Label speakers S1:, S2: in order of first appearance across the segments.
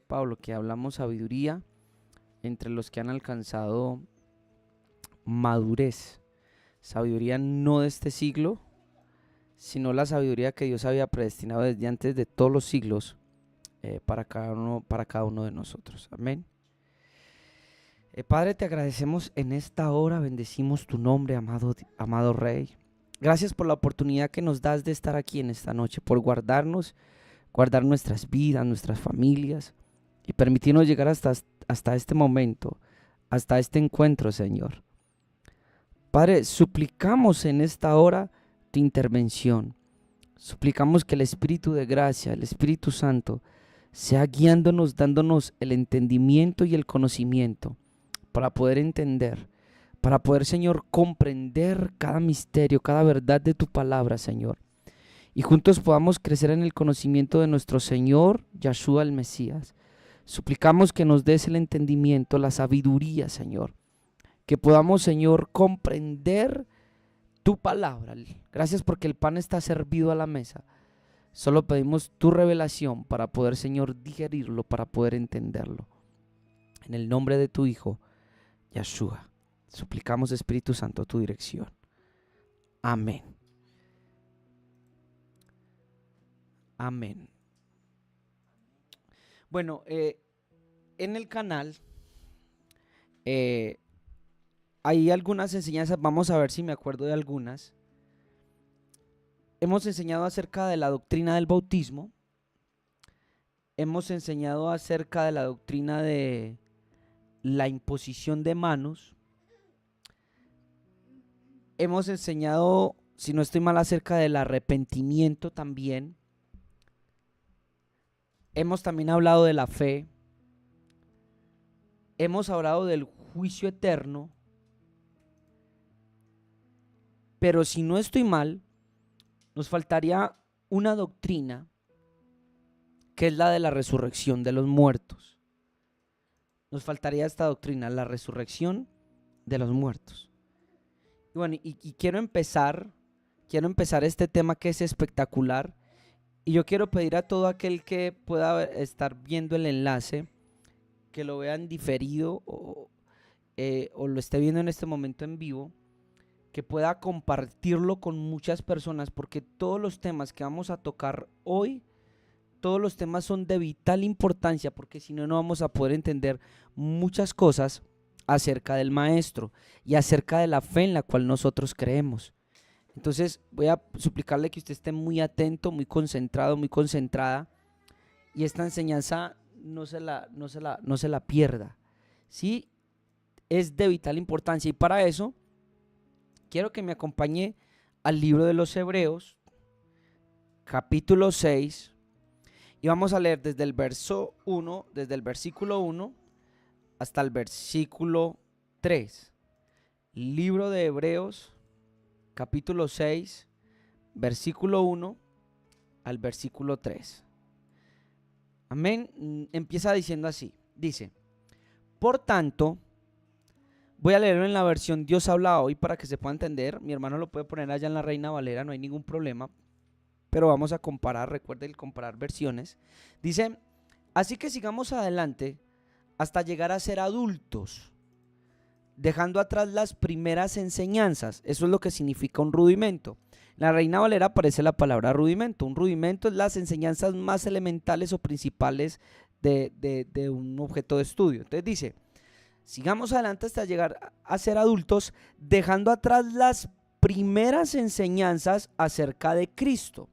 S1: Pablo, que hablamos sabiduría entre los que han alcanzado madurez. Sabiduría no de este siglo, sino la sabiduría que Dios había predestinado desde antes de todos los siglos para cada uno de nosotros. Amén. Padre, te agradecemos en esta hora, bendecimos tu nombre, amado Rey. Gracias por la oportunidad que nos das de estar aquí en esta noche, por guardar nuestras vidas, nuestras familias y permitirnos llegar hasta este momento, hasta este encuentro, Señor. Padre, suplicamos en esta hora tu intervención. Suplicamos que el Espíritu de gracia, el Espíritu Santo, sea guiándonos, dándonos el entendimiento y el conocimiento para poder entender, para poder, Señor, comprender cada misterio, cada verdad de tu palabra, Señor. Y juntos podamos crecer en el conocimiento de nuestro Señor, Yahshua el Mesías. Suplicamos que nos des el entendimiento, la sabiduría, Señor. Que podamos, Señor, comprender tu palabra. Gracias porque el pan está servido a la mesa. Solo pedimos tu revelación para poder, Señor, digerirlo, para poder entenderlo. En el nombre de tu Hijo, Yahshua, suplicamos, Espíritu Santo, tu dirección. Amén. Amén. Bueno, en el canal hay algunas enseñanzas, vamos a ver si me acuerdo de algunas. Hemos enseñado acerca de la doctrina del bautismo. Hemos enseñado acerca de la doctrina de la imposición de manos. Hemos enseñado, si no estoy mal, acerca del arrepentimiento también. Hemos también hablado de la fe. Hemos hablado del juicio eterno. Pero si no estoy mal, nos faltaría una doctrina que es la de la resurrección de los muertos. Nos faltaría esta doctrina, la resurrección de los muertos. Y bueno, y quiero empezar este tema que es espectacular. Y yo quiero pedir a todo aquel que pueda estar viendo el enlace, que lo vean diferido o lo esté viendo en este momento en vivo, que pueda compartirlo con muchas personas, porque todos los temas que vamos a tocar hoy, todos los temas son de vital importancia, porque si no, no vamos a poder entender muchas cosas acerca del Maestro y acerca de la fe en la cual nosotros creemos. Entonces voy a suplicarle que usted esté muy atento, muy concentrado, muy concentrada, y esta enseñanza no se la pierda, ¿sí? Es de vital importancia, y para eso quiero que me acompañe al libro de los Hebreos, capítulo 6, y vamos a leer desde el versículo 1 hasta el versículo 3. Libro de Hebreos, capítulo 6, versículo 1 al versículo 3. Amén. Empieza diciendo así. Dice: por tanto, voy a leerlo en la versión Dios habla hoy para que se pueda entender. Mi hermano lo puede poner allá en la Reina Valera, no hay ningún problema. Pero vamos a comparar, recuerden comparar versiones. Dice: así que sigamos adelante hasta llegar a ser adultos, dejando atrás las primeras enseñanzas. Eso es lo que significa un rudimento. En la Reina Valera aparece la palabra rudimento. Un rudimento es las enseñanzas más elementales o principales de un objeto de estudio. Entonces dice: sigamos adelante hasta llegar a ser adultos, dejando atrás las primeras enseñanzas acerca de Cristo.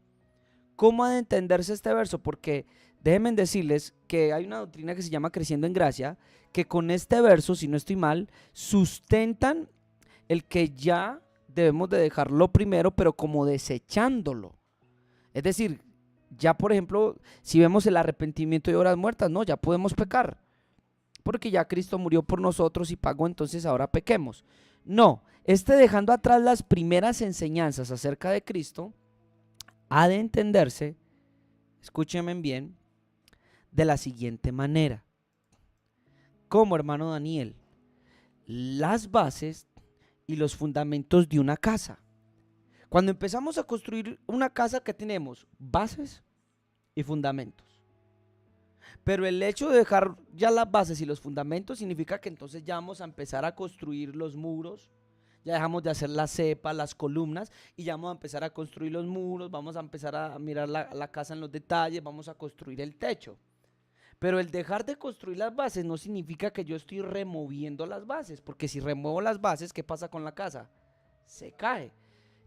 S1: ¿Cómo ha de entenderse este verso? Porque déjenme decirles que hay una doctrina que se llama Creciendo en Gracia, que con este verso, si no estoy mal, sustentan el que ya debemos de dejarlo primero, pero como desechándolo. Es decir, ya por ejemplo, si vemos el arrepentimiento de obras muertas, no, ya podemos pecar, porque ya Cristo murió por nosotros y pagó, entonces ahora pequemos. No, dejando atrás las primeras enseñanzas acerca de Cristo, ha de entenderse, escúchenme bien, de la siguiente manera. Como, hermano Daniel, las bases y los fundamentos de una casa. Cuando empezamos a construir una casa, ¿qué tenemos? Bases y fundamentos. Pero el hecho de dejar ya las bases y los fundamentos significa que entonces ya vamos a empezar a construir los muros, ya dejamos de hacer la cepa, las columnas, y ya vamos a empezar a construir los muros, vamos a empezar a mirar la casa en los detalles, vamos a construir el techo. Pero el dejar de construir las bases no significa que yo estoy removiendo las bases, porque si remuevo las bases, ¿qué pasa con la casa? Se cae.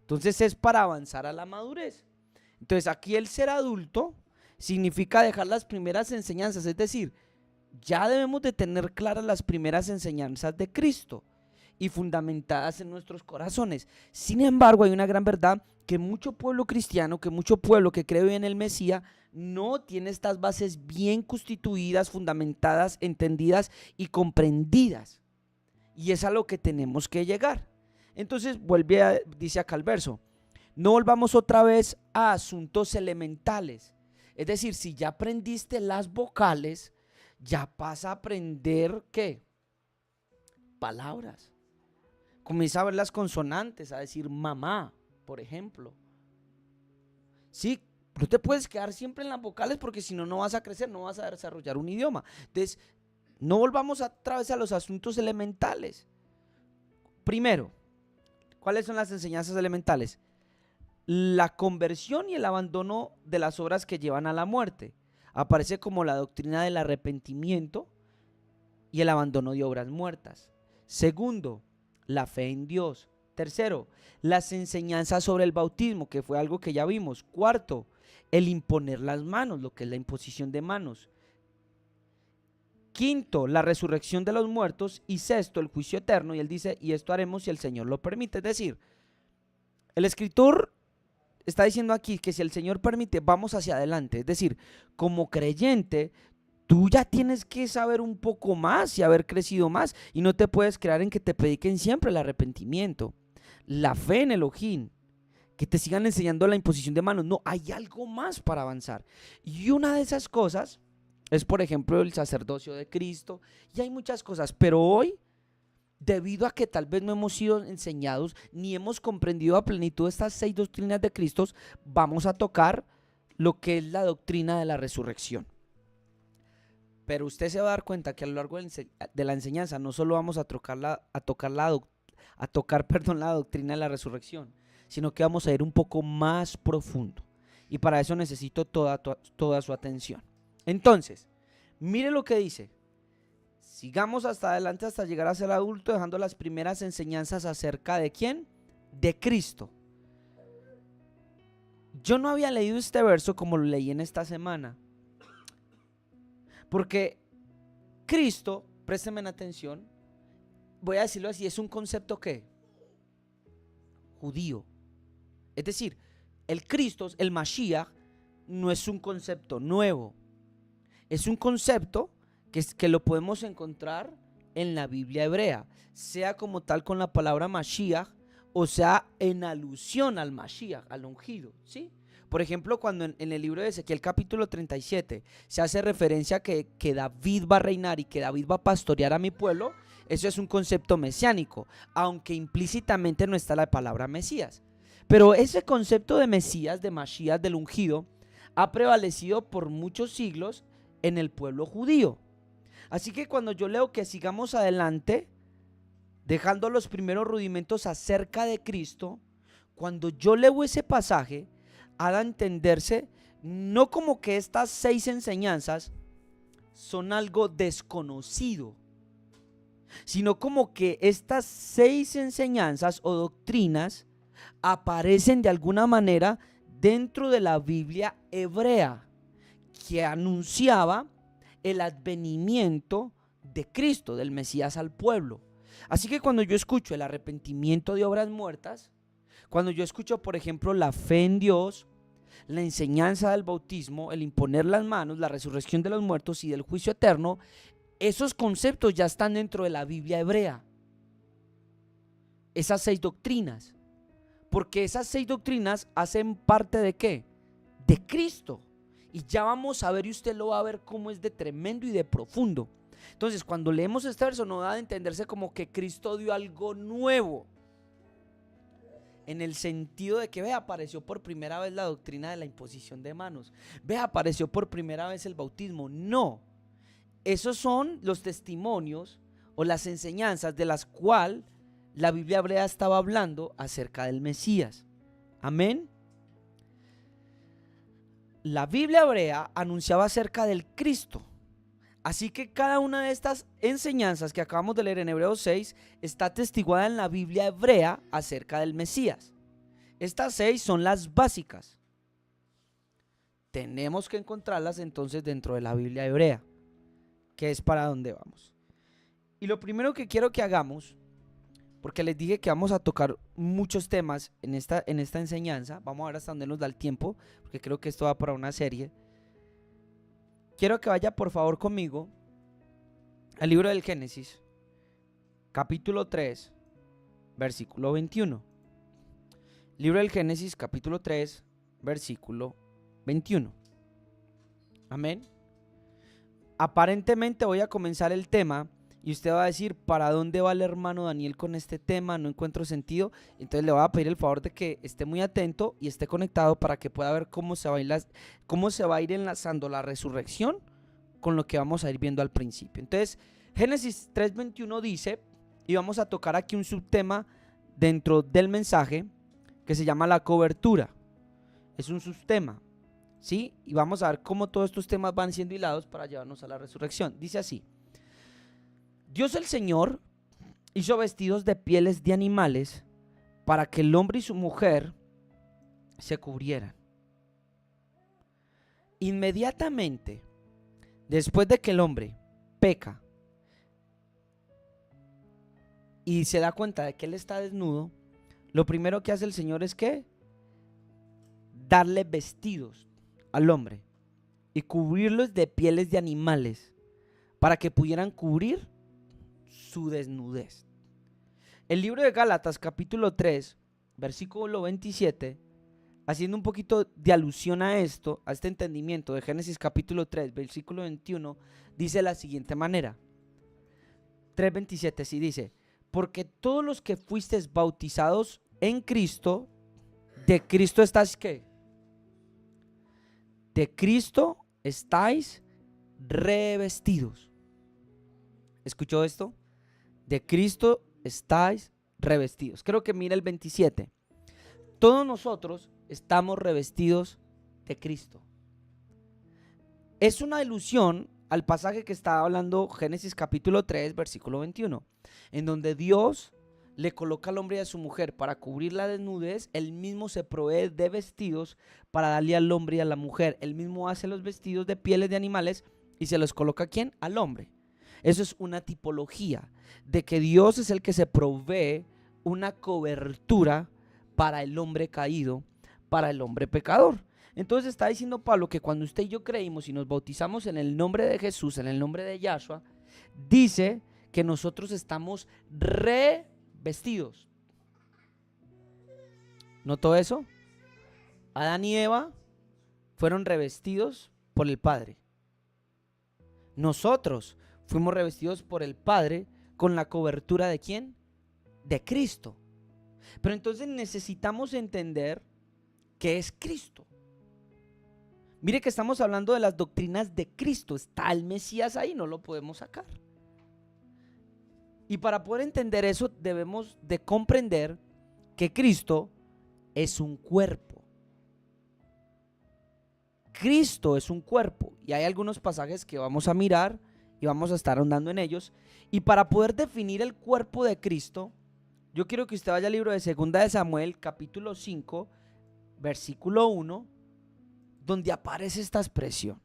S1: Entonces es para avanzar a la madurez. Entonces aquí el ser adulto significa dejar las primeras enseñanzas, es decir, ya debemos de tener claras las primeras enseñanzas de Cristo y fundamentadas en nuestros corazones. Sin embargo, hay una gran verdad, que mucho pueblo cristiano, que mucho pueblo que cree en el Mesías, no tiene estas bases bien constituidas, fundamentadas, entendidas y comprendidas. Y es a lo que tenemos que llegar. Entonces dice acá el verso, no volvamos otra vez a asuntos elementales. Es decir, si ya aprendiste las vocales, ya pasa a aprender, ¿qué? Palabras. Comienza a ver las consonantes, a decir mamá, por ejemplo. Sí, no te puedes quedar siempre en las vocales, porque si no, no vas a crecer, no vas a desarrollar un idioma. Entonces, no volvamos otra vez a los asuntos elementales. Primero, ¿cuáles son las enseñanzas elementales? La conversión y el abandono de las obras que llevan a la muerte. Aparece como la doctrina del arrepentimiento y el abandono de obras muertas. Segundo, la fe en Dios. Tercero, las enseñanzas sobre el bautismo, que fue algo que ya vimos. Cuarto, el imponer las manos, lo que es la imposición de manos. Quinto, la resurrección de los muertos. Y sexto, el juicio eterno. Y él dice, y esto haremos si el Señor lo permite. Es decir, el escritor está diciendo aquí que si el Señor permite, vamos hacia adelante. Es decir, como creyente, tú ya tienes que saber un poco más y haber crecido más. Y no te puedes creer en que te prediquen siempre el arrepentimiento, la fe en Elohim, que te sigan enseñando la imposición de manos. No, hay algo más para avanzar. Y una de esas cosas es, por ejemplo, el sacerdocio de Cristo. Y hay muchas cosas, pero hoy, debido a que tal vez no hemos sido enseñados ni hemos comprendido a plenitud estas 6 doctrinas de Cristo, vamos a tocar lo que es la doctrina de la resurrección. Pero usted se va a dar cuenta que a lo largo de la enseñanza no solo vamos a tocar la doctrina de la resurrección, sino que vamos a ir un poco más profundo. Y para eso necesito toda su atención. Entonces, mire lo que dice. Sigamos hasta adelante hasta llegar a ser adulto, dejando las primeras enseñanzas acerca de ¿quién? De Cristo. Yo no había leído este verso como lo leí en esta semana, porque Cristo, préstenme atención, voy a decirlo así, es un concepto ¿qué? Judío. Es decir, el Cristo, el Mashiach, no es un concepto nuevo. Es un concepto que lo podemos encontrar en la Biblia hebrea, sea como tal con la palabra Mashiach, o sea en alusión al Mashiach, al ungido, ¿sí? Por ejemplo, cuando en el libro de Ezequiel capítulo 37 se hace referencia a que David va a reinar y que David va a pastorear a mi pueblo, eso es un concepto mesiánico, aunque implícitamente no está la palabra Mesías. Pero ese concepto de Mesías, de Mashiach, del ungido, ha prevalecido por muchos siglos en el pueblo judío. Así que cuando yo leo que sigamos adelante, dejando los primeros rudimentos acerca de Cristo, cuando yo leo ese pasaje, ha de entenderse no como que estas 6 enseñanzas son algo desconocido, sino como que estas 6 enseñanzas o doctrinas aparecen de alguna manera dentro de la Biblia hebrea, que anunciaba el advenimiento de Cristo, del Mesías al pueblo. Así que cuando yo escucho el arrepentimiento de obras muertas, cuando yo escucho, por ejemplo, la fe en Dios, la enseñanza del bautismo, el imponer las manos, la resurrección de los muertos y del juicio eterno, esos conceptos ya están dentro de la Biblia hebrea. Esas 6 doctrinas. Porque esas 6 doctrinas hacen parte ¿de qué? De Cristo. Y ya vamos a ver, y usted lo va a ver cómo es de tremendo y de profundo. Entonces, cuando leemos este verso, no da de entenderse como que Cristo dio algo nuevo. en el sentido de que, ve, apareció por primera vez la doctrina de la imposición de manos. Ve, apareció por primera vez el bautismo. No, esos son los testimonios o las enseñanzas de las cuales la Biblia hebrea estaba hablando acerca del Mesías. Amén. La Biblia hebrea anunciaba acerca del Cristo. Así que cada una de estas enseñanzas que acabamos de leer en Hebreos 6 está atestiguada en la Biblia hebrea acerca del Mesías. Estas 6 son las básicas. Tenemos que encontrarlas entonces dentro de la Biblia hebrea, que es para donde vamos. Y lo primero que quiero que hagamos, porque les dije que vamos a tocar muchos temas en esta enseñanza, vamos a ver hasta dónde nos da el tiempo, porque creo que esto va para una serie. Quiero que vaya por favor conmigo al libro del Génesis, capítulo 3, versículo 21. Libro del Génesis, capítulo 3, versículo 21. Amén. Aparentemente voy a comenzar el tema y usted va a decir, ¿para dónde va el hermano Daniel con este tema? No encuentro sentido. Entonces le voy a pedir el favor de que esté muy atento y esté conectado para que pueda ver cómo se va a ir enlazando la resurrección con lo que vamos a ir viendo al principio. Entonces, Génesis 3:21 dice, y vamos a tocar aquí un subtema dentro del mensaje que se llama la cobertura. Es un subtema, ¿sí? Y vamos a ver cómo todos estos temas van siendo hilados para llevarnos a la resurrección. Dice así: Dios el Señor hizo vestidos de pieles de animales para que el hombre y su mujer se cubrieran. Inmediatamente después de que el hombre peca y se da cuenta de que él está desnudo, lo primero que hace el Señor es que darle vestidos al hombre y cubrirlos de pieles de animales para que pudieran cubrir su desnudez. El libro de Gálatas capítulo 3 versículo 27, haciendo un poquito de alusión a esto, a este entendimiento de Génesis capítulo 3 versículo 21, dice de la siguiente manera: 3:27, sí dice: porque todos los que fuisteis bautizados en Cristo, de Cristo estáis ¿qué? De Cristo estáis revestidos. ¿Escuchó esto? De Cristo estáis revestidos. Creo que mira el 27. Todos nosotros estamos revestidos de Cristo. Es una ilusión al pasaje que está hablando Génesis capítulo 3 versículo 21, en donde Dios le coloca al hombre y a su mujer para cubrir la desnudez. Él mismo se provee de vestidos para darle al hombre y a la mujer. Él mismo hace los vestidos de pieles de animales y se los coloca ¿a quién? Al hombre. Eso es una tipología de que Dios es el que se provee una cobertura para el hombre caído, para el hombre pecador. Entonces está diciendo Pablo que cuando usted y yo creímos y nos bautizamos en el nombre de Jesús, en el nombre de Yahshua, dice que nosotros estamos revestidos. ¿Notó eso? Adán y Eva fueron revestidos por el Padre. Nosotros fuimos revestidos por el Padre con la cobertura ¿de quién? De Cristo. Pero entonces necesitamos entender qué es Cristo. Mire que estamos hablando de las doctrinas de Cristo. Está el Mesías ahí, no lo podemos sacar. Y para poder entender eso debemos de comprender que Cristo es un cuerpo. Cristo es un cuerpo. Y hay algunos pasajes que vamos a mirar y vamos a estar ahondando en ellos. Y para poder definir el cuerpo de Cristo, yo quiero que usted vaya al libro de 2 de Samuel, capítulo 5, versículo 1, donde aparece esta expresión.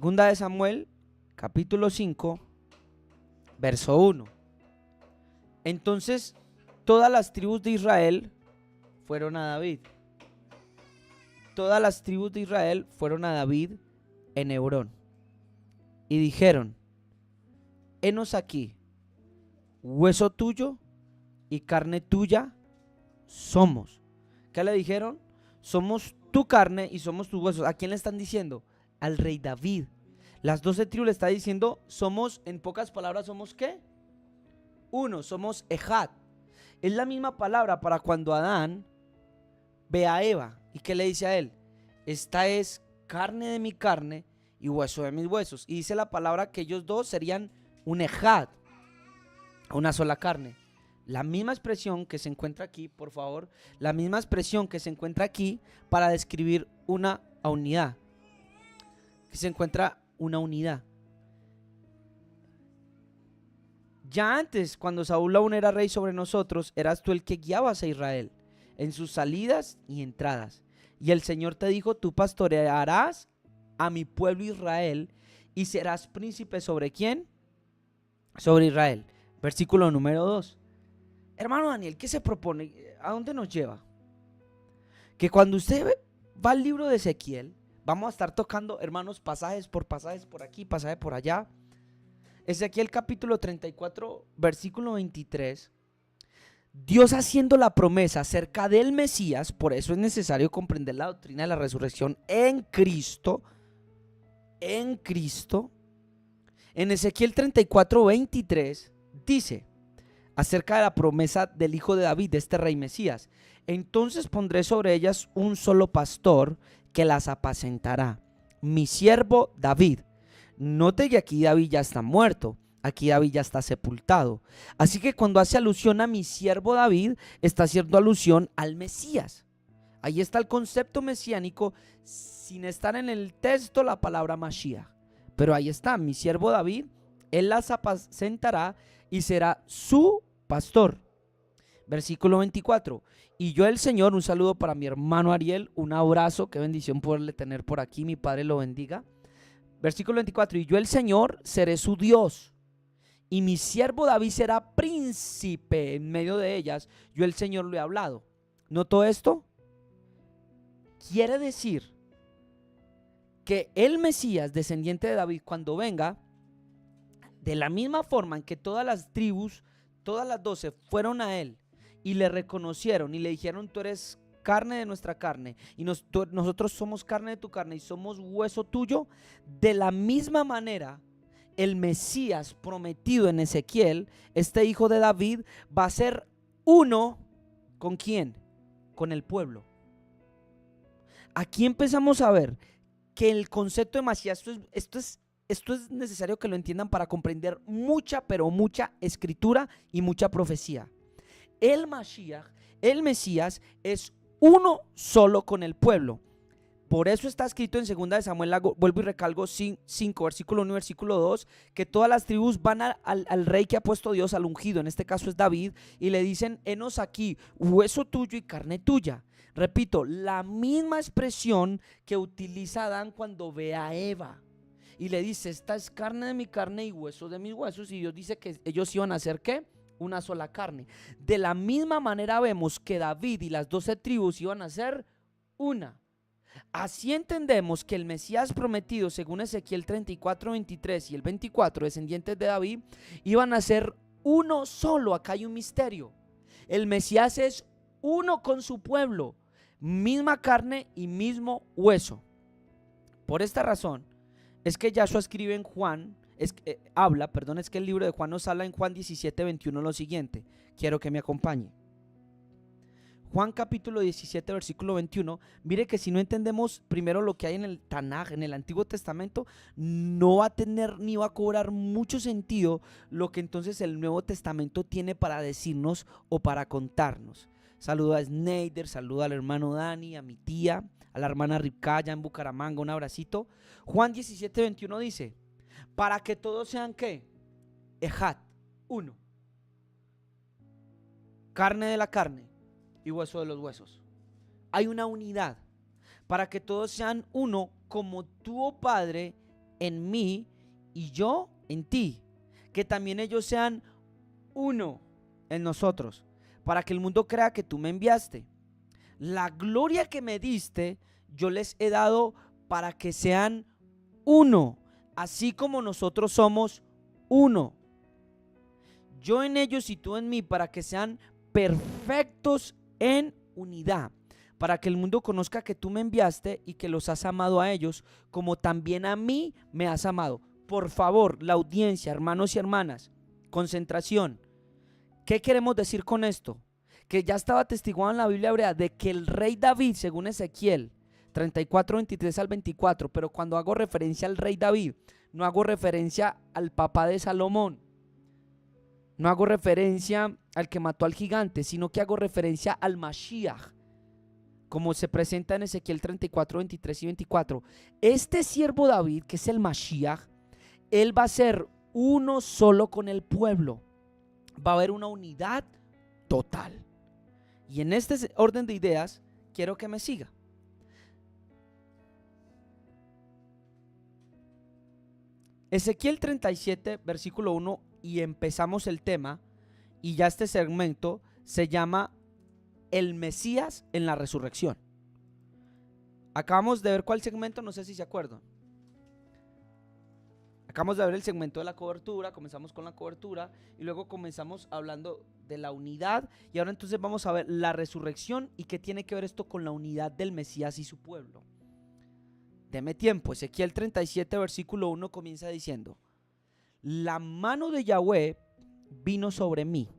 S1: 2 de Samuel, capítulo 5, verso 1. Entonces, todas las tribus de Israel fueron a David. Todas las tribus de Israel fueron a David en Hebrón. Y dijeron: henos aquí, hueso tuyo y carne tuya somos. ¿Qué le dijeron? Somos tu carne y somos tus huesos. ¿A quién le están diciendo? Al rey David. Las 12 tribus le está diciendo, somos, en pocas palabras, ¿somos qué? Uno, somos Ejad. Es la misma palabra para cuando Adán ve a Eva. ¿Y qué le dice a él? Esta es carne de mi carne y hueso de mis huesos. Y dice la palabra que ellos dos serían un ejad, una sola carne. La misma expresión que se encuentra aquí, por favor, la misma expresión que se encuentra aquí para describir una unidad. Que se encuentra una unidad. Ya antes, cuando Saúl aún era rey sobre nosotros, eras tú el que guiabas a Israel en sus salidas y entradas. Y el Señor te dijo, tú pastorearás a mi pueblo Israel y serás príncipe ¿sobre quién? Sobre Israel. Versículo número 2. Hermano Daniel, ¿qué se propone? ¿A dónde nos lleva? Que cuando usted va al libro de Ezequiel, vamos a estar tocando, hermanos, pasajes por aquí, pasaje por allá. Ezequiel capítulo 34, versículo 23. Dios haciendo la promesa acerca del Mesías, por eso es necesario comprender la doctrina de la resurrección en Cristo. En Cristo. En Ezequiel 34, 23 dice acerca de la promesa del hijo de David, de este rey Mesías. Entonces pondré sobre ellas un solo pastor que las apacentará, mi siervo David. Note que aquí David ya está muerto, aquí David ya está sepultado. Así que cuando hace alusión a mi siervo David, está haciendo alusión al Mesías. Ahí está el concepto mesiánico, sin estar en el texto la palabra Mashiach. Pero ahí está, mi siervo David, él las apacentará y será su pastor. Versículo 24. Y yo el Señor, un saludo para mi hermano Ariel, un abrazo, qué bendición poderle tener por aquí, mi Padre lo bendiga. Versículo 24. Y yo el Señor seré su Dios, y mi siervo David será príncipe en medio de ellas. Yo el Señor lo he hablado. ¿Notó esto? Quiere decir que el Mesías, descendiente de David, cuando venga, de la misma forma en que todas las tribus, todas las 12 fueron a él y le reconocieron y le dijeron, tú eres carne de nuestra carne y nosotros somos carne de tu carne y somos hueso tuyo, de la misma manera el Mesías prometido en Ezequiel, este hijo de David, va a ser uno. ¿Con quién? Con el pueblo. Aquí empezamos a ver que el concepto de Mesías, esto es necesario que lo entiendan para comprender mucha, pero mucha escritura y mucha profecía. El Mashiach, el Mesías, es uno solo con el pueblo. Por eso está escrito en 2 de Samuel, vuelvo y recalco 5, versículo 1 y versículo 2, que todas las tribus van al rey que ha puesto Dios, al ungido, en este caso es David, y le dicen, henos aquí, hueso tuyo y carne tuya. Repito, la misma expresión que utiliza Adán cuando ve a Eva. Y le dice, esta es carne de mi carne y hueso de mis huesos. Y Dios dice que ellos iban a ser, ¿qué? Una sola carne. De la misma manera vemos que David y las 12 tribus iban a ser una. Así entendemos que el Mesías prometido, según Ezequiel 34, 23 y el 24, descendientes de David, iban a ser uno solo. Acá hay un misterio. El Mesías es uno con su pueblo, misma carne y mismo hueso. Por esta razón es que Yahshua escribe en Juan, es que el libro de Juan nos habla en Juan 17, 21 lo siguiente. Quiero que me acompañe. Juan capítulo 17, versículo 21. Mire que si no entendemos primero lo que hay en el Tanaj, en el Antiguo Testamento, no va a tener ni va a cobrar mucho sentido lo que entonces el Nuevo Testamento tiene para decirnos o para contarnos. Saludo a Sneider, saludo al hermano Dani, a mi tía, a la hermana Ripkaya en Bucaramanga, un abracito. Juan 17, 21 dice, para que todos sean ¿qué? Ejad, uno. Carne de la carne y hueso de los huesos. Hay una unidad para que todos sean uno, como tú, oh Padre, en mí y yo en ti, que también ellos sean uno en nosotros, para que el mundo crea que tú me enviaste. La gloria que me diste yo les he dado para que sean uno, así como nosotros somos uno. Yo en ellos y tú en mí, para que sean perfectos en unidad, para que el mundo conozca que tú me enviaste y que los has amado a ellos como también a mí me has amado. Por favor, la audiencia, hermanos y hermanas, concentración. ¿Qué queremos decir con esto? que ya estaba atestiguado en la Biblia hebrea de que el rey David, según Ezequiel 34, 23 al 24, pero cuando hago referencia al rey David, no hago referencia al papá de Salomón, no hago referencia al que mató al gigante, sino que hago referencia al Mashiach, como se presenta en Ezequiel 34, 23 y 24. Este siervo David, que es el Mashiach, él va a ser uno solo con el pueblo. Va a haber una unidad total. Y en este orden de ideas, quiero que me siga. Ezequiel 37, versículo 1, y empezamos el tema, y ya este segmento se llama el Mesías en la resurrección. Acabamos de ver cuál segmento, no sé si se acuerdan. Acabamos de ver el segmento de la cobertura, comenzamos con la cobertura y luego comenzamos hablando de la unidad, y ahora entonces vamos a ver la resurrección y qué tiene que ver esto con la unidad del Mesías y su pueblo. Deme tiempo. Ezequiel 37, versículo 1 comienza diciendo: la mano de Yahweh vino sobre mí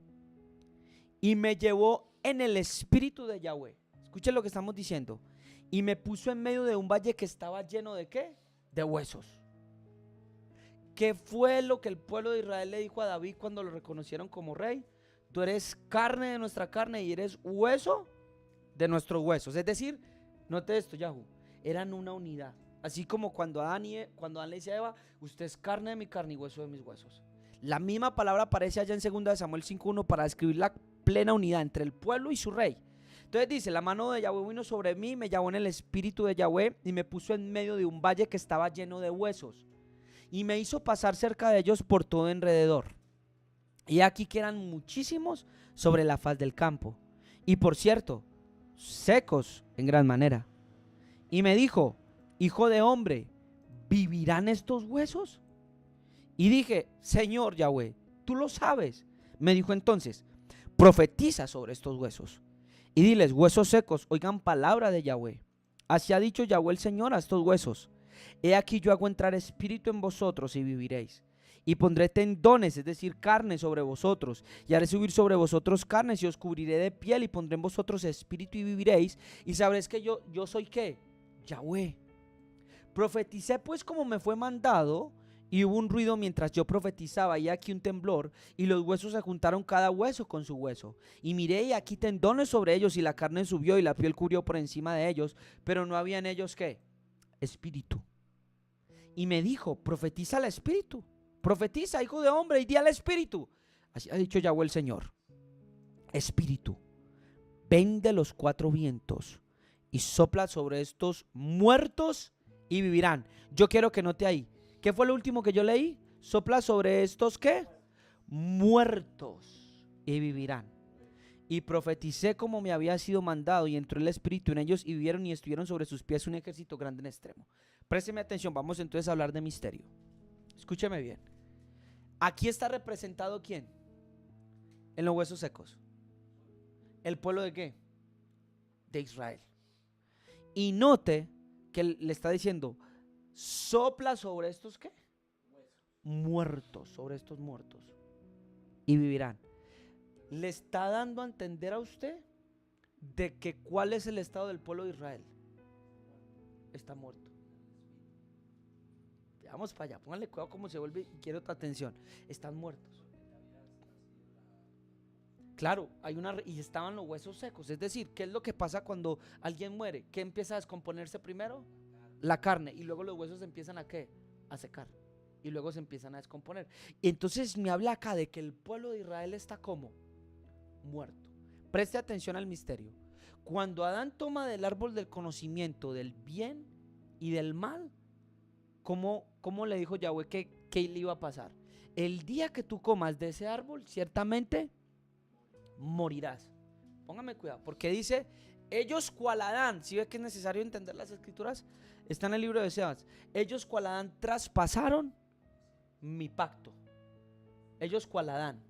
S1: y me llevó en el espíritu de Yahweh. Escuchen lo que estamos diciendo. Y me puso en medio de un valle que estaba lleno de ¿qué? De huesos. ¿Qué fue lo que el pueblo de Israel le dijo a David cuando lo reconocieron como rey? Tú eres carne de nuestra carne y eres hueso de nuestros huesos. Es decir, note esto, Yahú, eran una unidad. Así como cuando Adán le decía a Eva, usted es carne de mi carne y hueso de mis huesos. La misma palabra aparece allá en 2 Samuel 5:1 para describir la plena unidad entre el pueblo y su rey. Entonces dice: la mano de Yahweh vino sobre mí, me llevó en el espíritu de Yahweh y me puso en medio de un valle que estaba lleno de huesos. Y me hizo pasar cerca de ellos por todo alrededor. Y aquí que eran muchísimos sobre la faz del campo. Y por cierto, secos en gran manera. Y me dijo: hijo de hombre, ¿vivirán estos huesos? Y dije: Señor Yahweh, tú lo sabes. Me dijo entonces: profetiza sobre estos huesos. Y diles: huesos secos, oigan palabra de Yahweh. Así ha dicho Yahweh el Señor a estos huesos: he aquí yo hago entrar espíritu en vosotros y viviréis. Y pondré tendones, es decir, carne sobre vosotros, y haré subir sobre vosotros carnes y os cubriré de piel y pondré en vosotros espíritu y viviréis. Y sabréis que yo soy ¿qué? Yahweh. Profeticé pues como me fue mandado, y hubo un ruido mientras yo profetizaba, y aquí un temblor, y los huesos se juntaron cada hueso con su hueso. Y miré, y aquí tendones sobre ellos, y la carne subió, y la piel cubrió por encima de ellos, pero no había en ellos ¿qué? Espíritu. Y me dijo: profetiza al espíritu, profetiza, hijo de hombre, y di al espíritu. Así ha dicho Yahweh el Señor: espíritu, ven de los cuatro vientos y sopla sobre estos muertos y vivirán. Yo quiero que note ahí, ¿qué fue lo último que yo leí? Sopla sobre estos ¿qué? Muertos y vivirán. Y profeticé como me había sido mandado, y entró el espíritu en ellos y vivieron, y estuvieron sobre sus pies un ejército grande en extremo. Présteme atención, vamos entonces a hablar de misterio. Escúcheme bien. Aquí está representado ¿quién? En los huesos secos. ¿El pueblo de qué? De Israel. Y note que le está diciendo: sopla sobre estos ¿qué? Muertos, sobre estos muertos, y vivirán. Le está dando a entender a usted de que cuál es el estado del pueblo de Israel. Está muerto. Vamos para allá, pónganle cuidado cómo se vuelve, y quiero otra atención. Están muertos. Claro, y estaban los huesos secos. Es decir, ¿qué es lo que pasa cuando alguien muere? ¿Qué empieza a descomponerse primero? La carne, y luego los huesos empiezan a ¿qué? A secar, y luego se empiezan a descomponer. Y entonces me habla acá de que el pueblo de Israel está como muerto. Preste atención al misterio. Cuando Adán toma del árbol del conocimiento del bien y del mal, ¿cómo le dijo Yahweh que le iba a pasar? El día que tú comas de ese árbol, ciertamente morirás. Póngame cuidado, porque dice: ellos cual Adán, si ve que es necesario entender las escrituras, está en el libro de Oseas. Ellos cual Adán traspasaron mi pacto. Ellos cual Adán.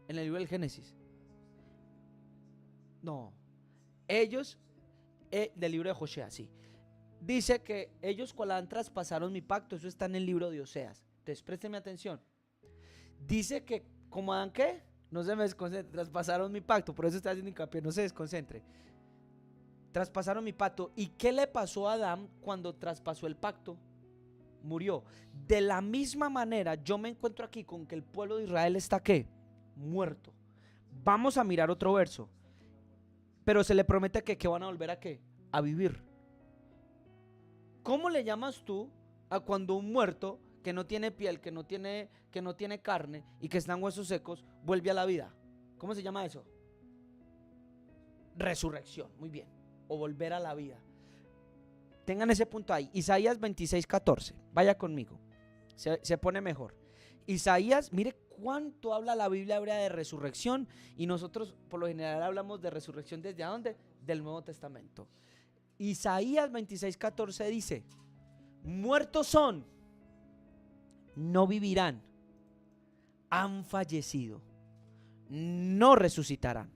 S1: En el libro del Génesis. No. Ellos, del libro de Joshua, sí. Dice que ellos cual Adán traspasaron mi pacto. Eso está en el libro de Oseas. Entonces présteme atención. Dice que como Adán ¿qué? No se me desconcentre. Traspasaron mi pacto. Por eso estoy haciendo hincapié. No se desconcentre. Traspasaron mi pacto. ¿Y qué le pasó a Adán cuando traspasó el pacto? Murió. De la misma manera, yo me encuentro aquí con que el pueblo de Israel está ¿qué? Muerto. Vamos a mirar otro verso. Pero se le promete que van a volver a ¿qué? A vivir. ¿Cómo le llamas tú a cuando un muerto que no tiene piel, que no tiene carne y que están huesos secos, vuelve a la vida? ¿Cómo se llama eso? Resurrección, muy bien. O volver a la vida. Tengan ese punto ahí. Isaías 26:14. Vaya conmigo. Se pone mejor. Isaías, mire cuánto habla la Biblia hebrea de resurrección. Y nosotros por lo general hablamos de resurrección ¿desde dónde? Del Nuevo Testamento. Isaías 26:14 dice: muertos son, no vivirán, han fallecido, no resucitarán,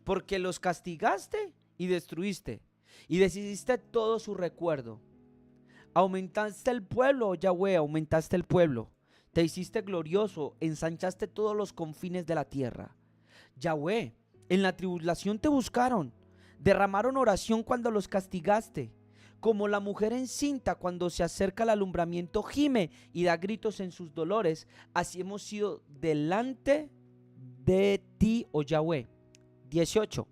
S1: porque los castigaste y destruiste, y deshiciste todo su recuerdo. Aumentaste el pueblo, oh Yahweh, aumentaste el pueblo, te hiciste glorioso, ensanchaste todos los confines de la tierra. Yahweh, en la tribulación te buscaron, derramaron oración cuando los castigaste. Como la mujer encinta cuando se acerca al alumbramiento gime y da gritos en sus dolores, así hemos sido delante de ti, oh Yahweh. 18.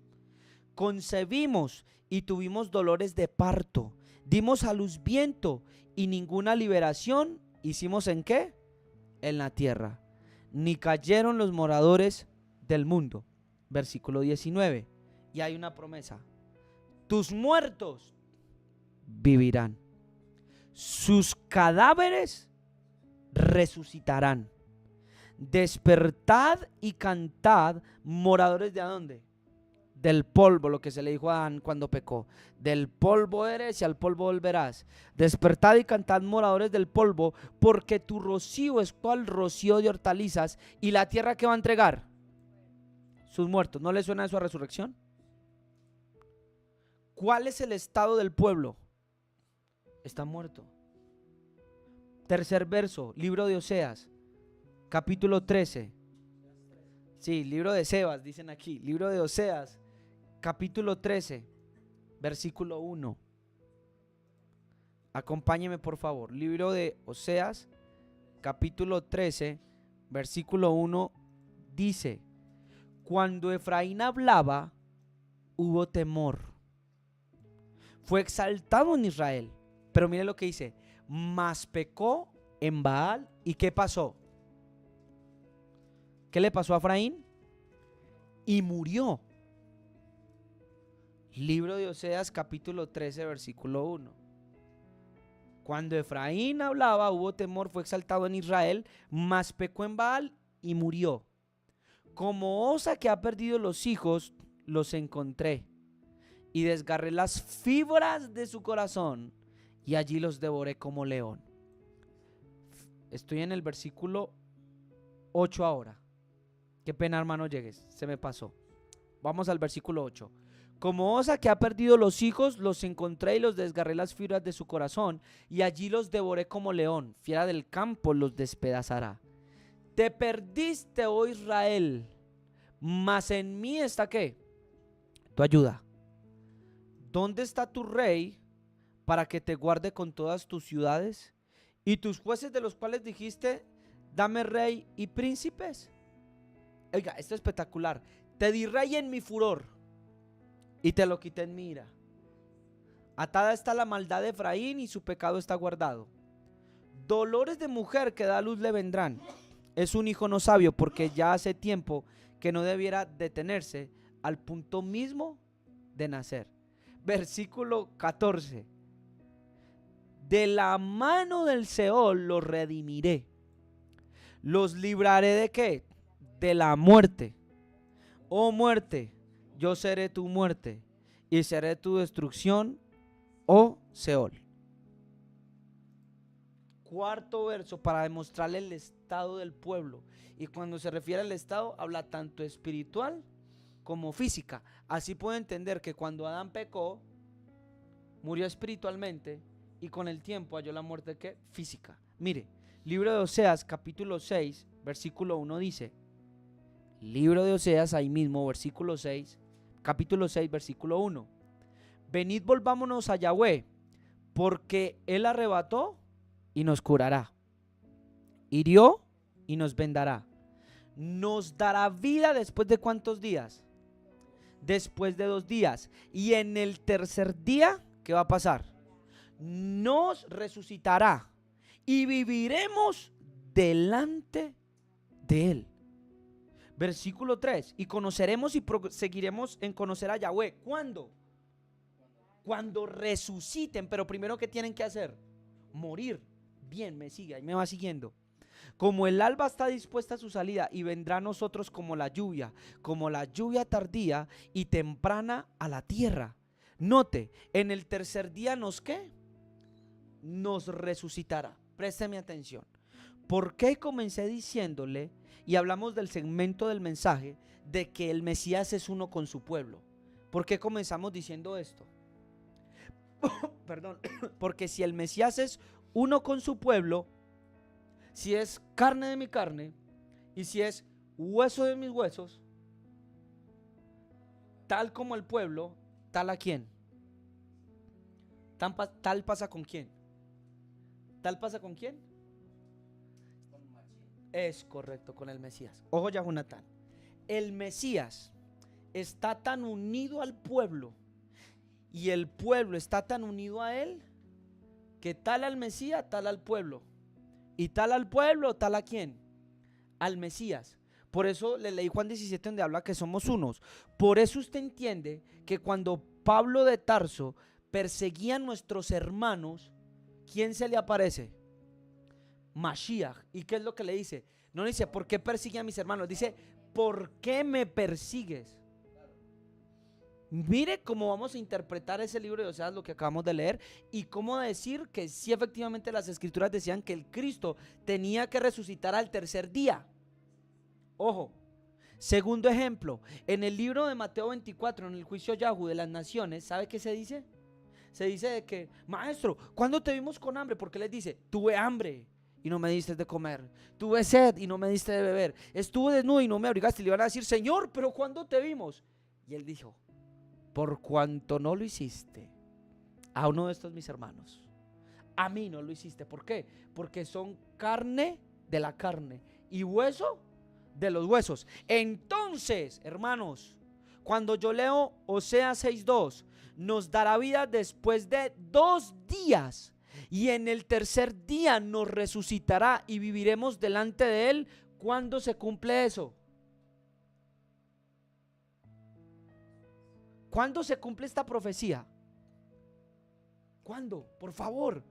S1: Concebimos y tuvimos dolores de parto, dimos a luz viento y ninguna liberación hicimos ¿en qué? En la tierra, ni cayeron los moradores del mundo. Versículo 19. Y hay una promesa: tus muertos vivirán, sus cadáveres resucitarán. Despertad y cantad, moradores de ¿dónde? Del polvo, lo que se le dijo a Adán cuando pecó. Del polvo eres y al polvo volverás. Despertad y cantad, moradores del polvo, porque tu rocío es cual rocío de hortalizas, y la tierra que va a entregar sus muertos. ¿No le suena eso a resurrección? ¿Cuál es el estado del pueblo? Está muerto. Tercer verso, libro de Oseas, capítulo 13. Sí, libro de Sebas, dicen aquí. Libro de Oseas, capítulo 13, versículo 1. Acompáñeme por favor. Libro de Oseas, capítulo 13, versículo 1 dice: cuando Efraín hablaba, hubo temor. Fue exaltado en Israel. Pero mire lo que dice: mas pecó en Baal. ¿Y qué pasó? ¿Qué le pasó a Efraín? Y murió. Libro de Oseas, capítulo 13, versículo 1. Cuando Efraín hablaba, hubo temor, fue exaltado en Israel, mas pecó en Baal y murió. Como osa que ha perdido los hijos, los encontré y desgarré las fibras de su corazón y allí los devoré como león. Estoy en el versículo 8 ahora. Qué pena, hermano, llegues, se me pasó. Vamos al versículo 8. Como osa que ha perdido los hijos, los encontré y los desgarré las fibras de su corazón y allí los devoré como león. Fiera del campo los despedazará. Te perdiste, oh Israel, mas en mí está ¿qué? Tu ayuda. ¿Dónde está tu rey para que te guarde con todas tus ciudades? Y tus jueces de los cuales dijiste, dame rey y príncipes. Oiga, esto es espectacular. Te di rey en mi furor y te lo quité en mi ira. Atada está la maldad de Efraín y su pecado está guardado. Dolores de mujer que da luz le vendrán. Es un hijo no sabio porque ya hace tiempo que no debiera detenerse al punto mismo de nacer. Versículo 14. De la mano del Seol los redimiré. Los libraré ¿de qué? De la muerte. Oh muerte, yo seré tu muerte y seré tu destrucción, oh Seol. Cuarto verso para demostrarle el estado del pueblo. Y cuando se refiere al estado, habla tanto espiritual como física. Así puedo entender que cuando Adán pecó, murió espiritualmente y con el tiempo halló la muerte ¿qué? Física. Mire, libro de Oseas, capítulo 6, versículo 1 dice: Libro de Oseas, ahí mismo, versículo 6, capítulo 6, versículo 1. Venid, volvámonos a Yahweh, porque Él arrebató y nos curará, hirió y nos vendará, nos dará vida después de ¿cuántos días? Después de 2 días. Y en el tercer día, ¿qué va a pasar? Nos resucitará y viviremos delante de Él. Versículo 3. Y conoceremos y proseguiremos en conocer a Yahweh. ¿Cuándo? Cuando resuciten. Pero primero, ¿qué tienen que hacer? Morir. Bien, me sigue, ahí me va siguiendo. Como el alba está dispuesta a su salida, y vendrá a nosotros como la lluvia tardía y temprana a la tierra. Note, en el tercer día ¿nos qué? Nos resucitará. Présteme atención. ¿Por qué comencé diciéndole, y hablamos del segmento del mensaje, de que el Mesías es uno con su pueblo? ¿Por qué comenzamos diciendo esto? Perdón, porque si el Mesías es uno con su pueblo, si es carne de mi carne y si es hueso de mis huesos, tal como el pueblo, tal a quién. Tal pasa con quién. ¿Tal pasa con quién? Es correcto, con el Mesías. Ojo ya, Jonatán. El Mesías está tan unido al pueblo y el pueblo está tan unido a él, que tal al Mesías, tal al pueblo. Y tal al pueblo, tal a quién. Al Mesías. Por eso le leí Juan 17, donde habla que somos unos. Por eso usted entiende que cuando Pablo de Tarso perseguía a nuestros hermanos, ¿quién se le aparece? Mashiach. ¿Y qué es lo que le dice? No le dice, ¿por qué persigue a mis hermanos? Dice, ¿por qué me persigues? Mire cómo vamos a interpretar ese libro de Oseas, lo que acabamos de leer, y cómo decir que sí, efectivamente las escrituras decían que el Cristo tenía que resucitar al tercer día. Ojo. Segundo ejemplo, en el libro de Mateo 24, en el juicio Yahu de las naciones, ¿sabe qué se dice? Se dice de que, maestro, ¿cuándo te vimos con hambre? Porque les dice, tuve hambre y no me diste de comer, tuve sed y no me diste de beber, estuve desnudo y no me abrigaste. Y le van a decir, Señor, ¿pero cuándo te vimos? Y él dijo, por cuanto no lo hiciste a uno de estos mis hermanos, a mí no lo hiciste. ¿Por qué? Porque son carne de la carne y hueso de los huesos. Entonces, hermanos, cuando yo leo Oseas 6:2, nos dará vida después de 2 días y en el tercer día nos resucitará y viviremos delante de él. ¿Cuándo se cumple eso? ¿Cuándo se cumple esta profecía? ¿Cuándo? Por favor.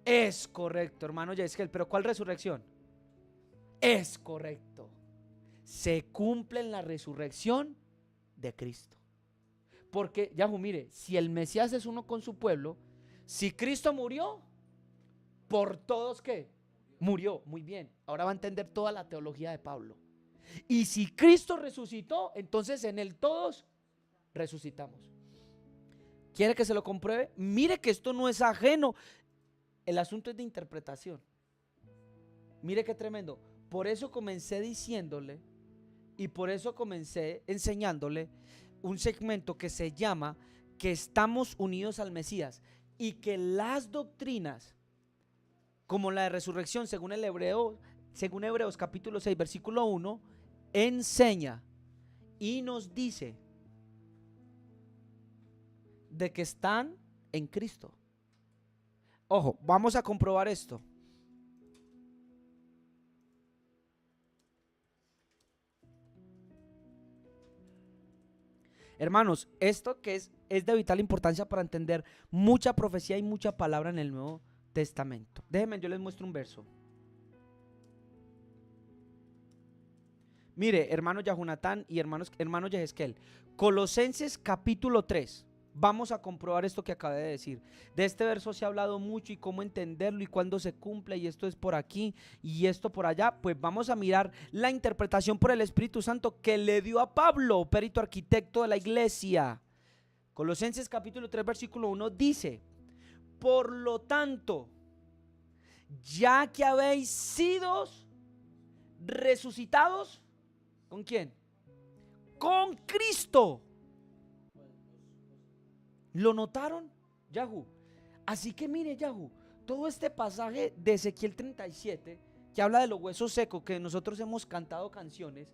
S1: Es correcto, hermano Yeskel, pero ¿cuál resurrección? Es correcto. Se cumple en la resurrección de Cristo. Porque, Yahu, mire, si el Mesías es uno con su pueblo, si Cristo murió, por todos, ¿qué? Murió, muy bien. Ahora va a entender toda la teología de Pablo. Y si Cristo resucitó, entonces en él todos resucitamos. ¿Quiere que se lo compruebe? Mire que esto no es ajeno. El asunto es de interpretación. Mire qué tremendo. Por eso comencé diciéndole y por eso comencé enseñándole un segmento que se llama que estamos unidos al Mesías y que las doctrinas como la de resurrección según Hebreos capítulo 6 versículo 1 enseña y nos dice de que están en Cristo. Ojo, vamos a comprobar esto. Hermanos, esto que es de vital importancia para entender mucha profecía y mucha palabra en el Nuevo Testamento. Déjenme, yo les muestro un verso. Mire, hermano Yahunatán y hermano Yehezkel, Colosenses capítulo 3. Vamos a comprobar esto que acabé de decir. De este verso se ha hablado mucho y cómo entenderlo y cuándo se cumple y esto es por aquí y esto por allá. Pues vamos a mirar la interpretación por el Espíritu Santo que le dio a Pablo, perito arquitecto de la iglesia. Colosenses capítulo 3 versículo 1 dice, por lo tanto, ya que habéis sido resucitados ¿Con quién? Con Cristo. ¿Lo notaron, Yahu? Así que mire, Yahu, todo este pasaje de Ezequiel 37, que habla de los huesos secos, que nosotros hemos cantado canciones,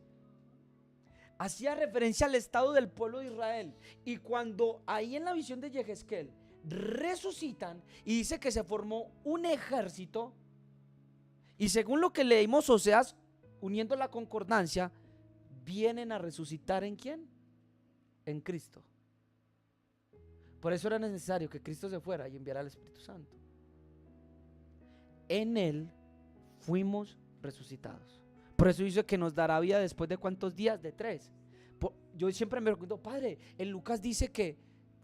S1: hacía referencia al estado del pueblo de Israel. Y cuando ahí en la visión de Yehezkel resucitan y dice que se formó un ejército, y según lo que leímos Oseas, uniendo la concordancia, vienen a resucitar ¿en quién? En Cristo. Por eso era necesario que Cristo se fuera y enviara al Espíritu Santo. En Él fuimos resucitados. Por eso dice que nos dará vida después de ¿cuántos días? De 3. Yo siempre me pregunto, Padre, en Lucas dice que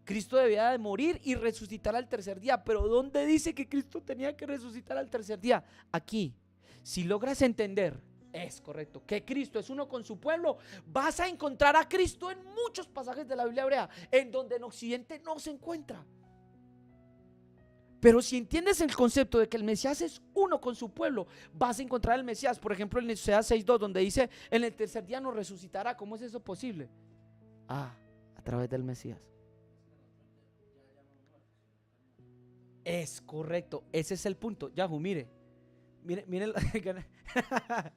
S1: Cristo debía de morir y resucitar al tercer día, pero ¿dónde dice que Cristo tenía que resucitar al tercer día? Aquí. Si logras entender, es correcto, que Cristo es uno con su pueblo, vas a encontrar a Cristo en muchos pasajes de la Biblia hebrea, en donde en Occidente no se encuentra. Pero si entiendes el concepto de que el Mesías es uno con su pueblo, vas a encontrar al Mesías. Por ejemplo, en Oseas 6:2, donde dice, en el tercer día nos resucitará. ¿Cómo es eso posible? A través del Mesías. Es correcto, ese es el punto. Yahu, mire,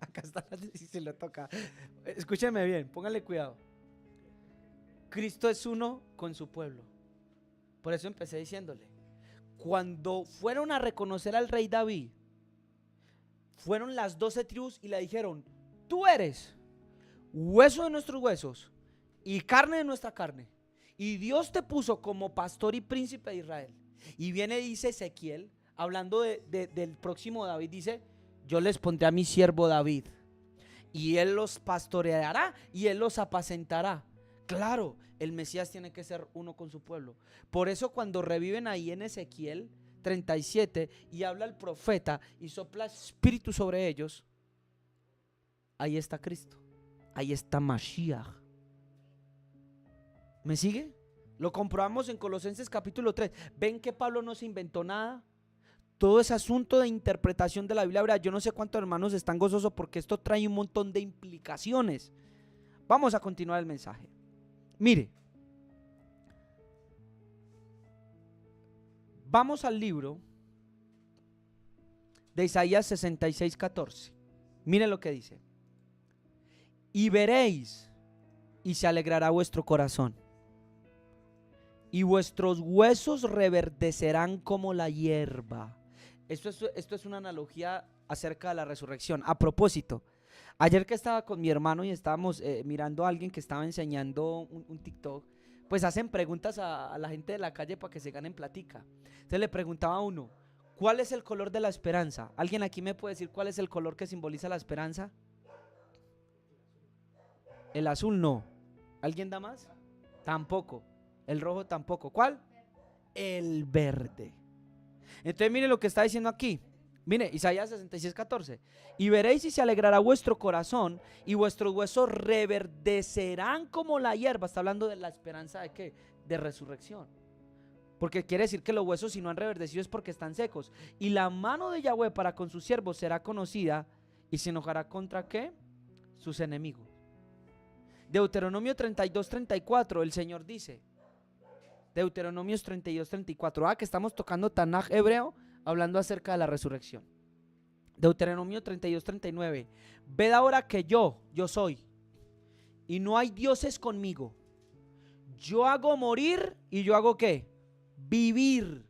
S1: acá está, si se lo toca. Escúcheme bien, póngale cuidado. Cristo es uno con su pueblo. Por eso empecé diciéndole, cuando fueron a reconocer al rey David, fueron las 12 tribus y le dijeron, tú eres hueso de nuestros huesos y carne de nuestra carne, y Dios te puso como pastor y príncipe de Israel. Y viene, dice Ezequiel, hablando del próximo David, dice, yo les pondré a mi siervo David, y él los pastoreará y él los apacentará. Claro, el Mesías tiene que ser uno con su pueblo. Por eso cuando reviven ahí en Ezequiel 37 y habla el profeta y sopla espíritu sobre ellos, ahí está Cristo, ahí está Mashiach. ¿Me sigue? Lo comprobamos en Colosenses capítulo 3. ¿Ven que Pablo no se inventó nada? Todo ese asunto de interpretación de la Biblia hebrea, yo no sé cuántos hermanos están gozosos porque esto trae un montón de implicaciones. Vamos a continuar el mensaje. Mire, vamos al libro de Isaías 66:14. Mire lo que dice. Y veréis y se alegrará vuestro corazón, y vuestros huesos reverdecerán como la hierba. Esto es una analogía acerca de la resurrección. A propósito, ayer que estaba con mi hermano y estábamos mirando a alguien que estaba enseñando un TikTok, pues hacen preguntas a la gente de la calle para que se ganen platica. Entonces le preguntaba a uno, ¿cuál es el color de la esperanza? ¿Alguien aquí me puede decir cuál es el color que simboliza la esperanza? El azul no. ¿Alguien da más? Tampoco. El rojo tampoco. ¿Cuál? El verde. Entonces mire lo que está diciendo aquí. Mire, Isaías 66:14. Y veréis y se alegrará vuestro corazón, y vuestros huesos reverdecerán como la hierba. Está hablando de la esperanza de ¿qué? De resurrección. Porque quiere decir que los huesos, si no han reverdecido, es porque están secos. Y la mano de Yahweh para con sus siervos será conocida, y se enojará contra ¿qué? Sus enemigos. Deuteronomio 32:34, el Señor dice, Deuteronomios 32:34, que estamos tocando Tanaj hebreo, hablando acerca de la resurrección. Deuteronomio 32:39, ved ahora que yo soy, y no hay dioses conmigo. Yo hago morir y yo hago ¿qué? Vivir.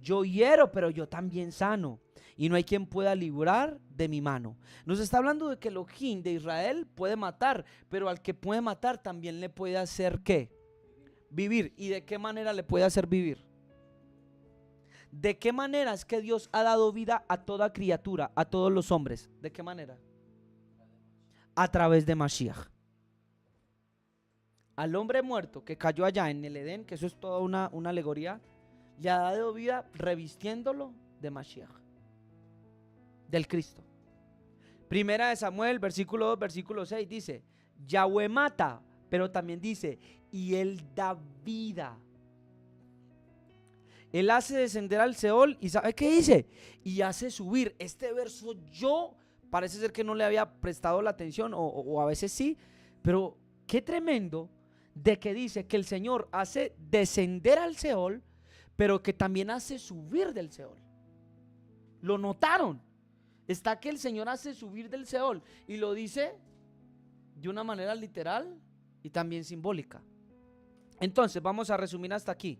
S1: Yo hiero, pero yo también sano, y no hay quien pueda librar de mi mano. Nos está hablando de que el Elohim de Israel puede matar, pero al que puede matar también le puede hacer ¿qué? Vivir. ¿Y de qué manera le puede hacer vivir? ¿De qué manera es que Dios ha dado vida a toda criatura, a todos los hombres? ¿De qué manera? A través de Mashiach. Al hombre muerto que cayó allá en el Edén, que eso es toda una alegoría, le ha dado vida revistiéndolo de Mashiach, del Cristo. Primera de Samuel, versículo 2, versículo 6 dice, Yahweh mata, pero también dice, y Él da vida. Él hace descender al Seol y ¿sabe qué dice? Y hace subir. Este verso yo parece ser que no le había prestado la atención, o a veces sí, pero qué tremendo de que dice que el Señor hace descender al Seol, pero que también hace subir del Seol. ¿Lo notaron? Está que el Señor hace subir del Seol y lo dice de una manera literal y también simbólica. Entonces vamos a resumir hasta aquí.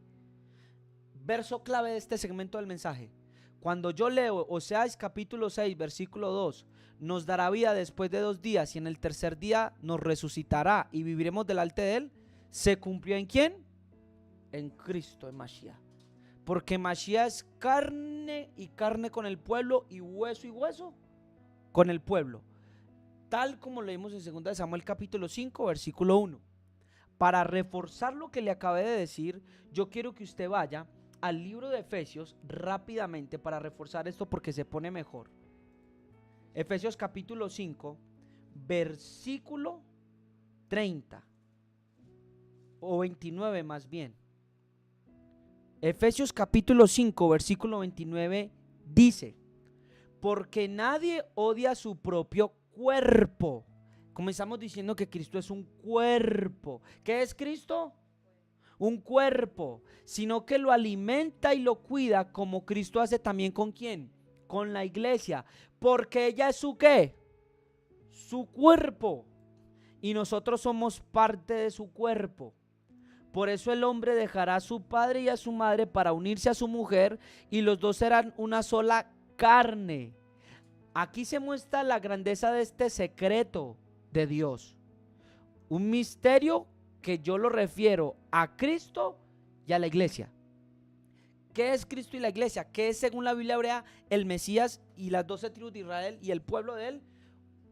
S1: Verso clave de este segmento del mensaje. Cuando yo leo Oseas capítulo 6 versículo 2, nos dará vida después de 2 días y en el tercer día nos resucitará y viviremos delante de él, ¿se cumplió en quién? En Cristo, en Mashiach. Porque Mashiach es carne y carne con el pueblo y hueso con el pueblo. Tal como leímos en 2 de Samuel capítulo 5 versículo 1. Para reforzar lo que le acabé de decir, yo quiero que usted vaya al libro de Efesios rápidamente para reforzar esto porque se pone mejor. Efesios capítulo 5 versículo 30 o 29 más bien. Efesios capítulo 5 versículo 29 dice: porque nadie odia su propio cuerpo. Comenzamos diciendo que Cristo es un cuerpo. ¿Qué es Cristo? Un cuerpo, sino que lo alimenta y lo cuida como Cristo hace también ¿con quién? Con la iglesia, porque ella es su ¿qué? Su cuerpo, y nosotros somos parte de su cuerpo. Por eso el hombre dejará a su padre y a su madre para unirse a su mujer, y los dos serán una sola carne. Aquí se muestra la grandeza de este secreto de Dios, un misterio que yo lo refiero a Cristo y a la iglesia. ¿Qué es Cristo y la iglesia? ¿Qué es, según la Biblia hebrea, el Mesías y las 12 tribus de Israel y el pueblo de él?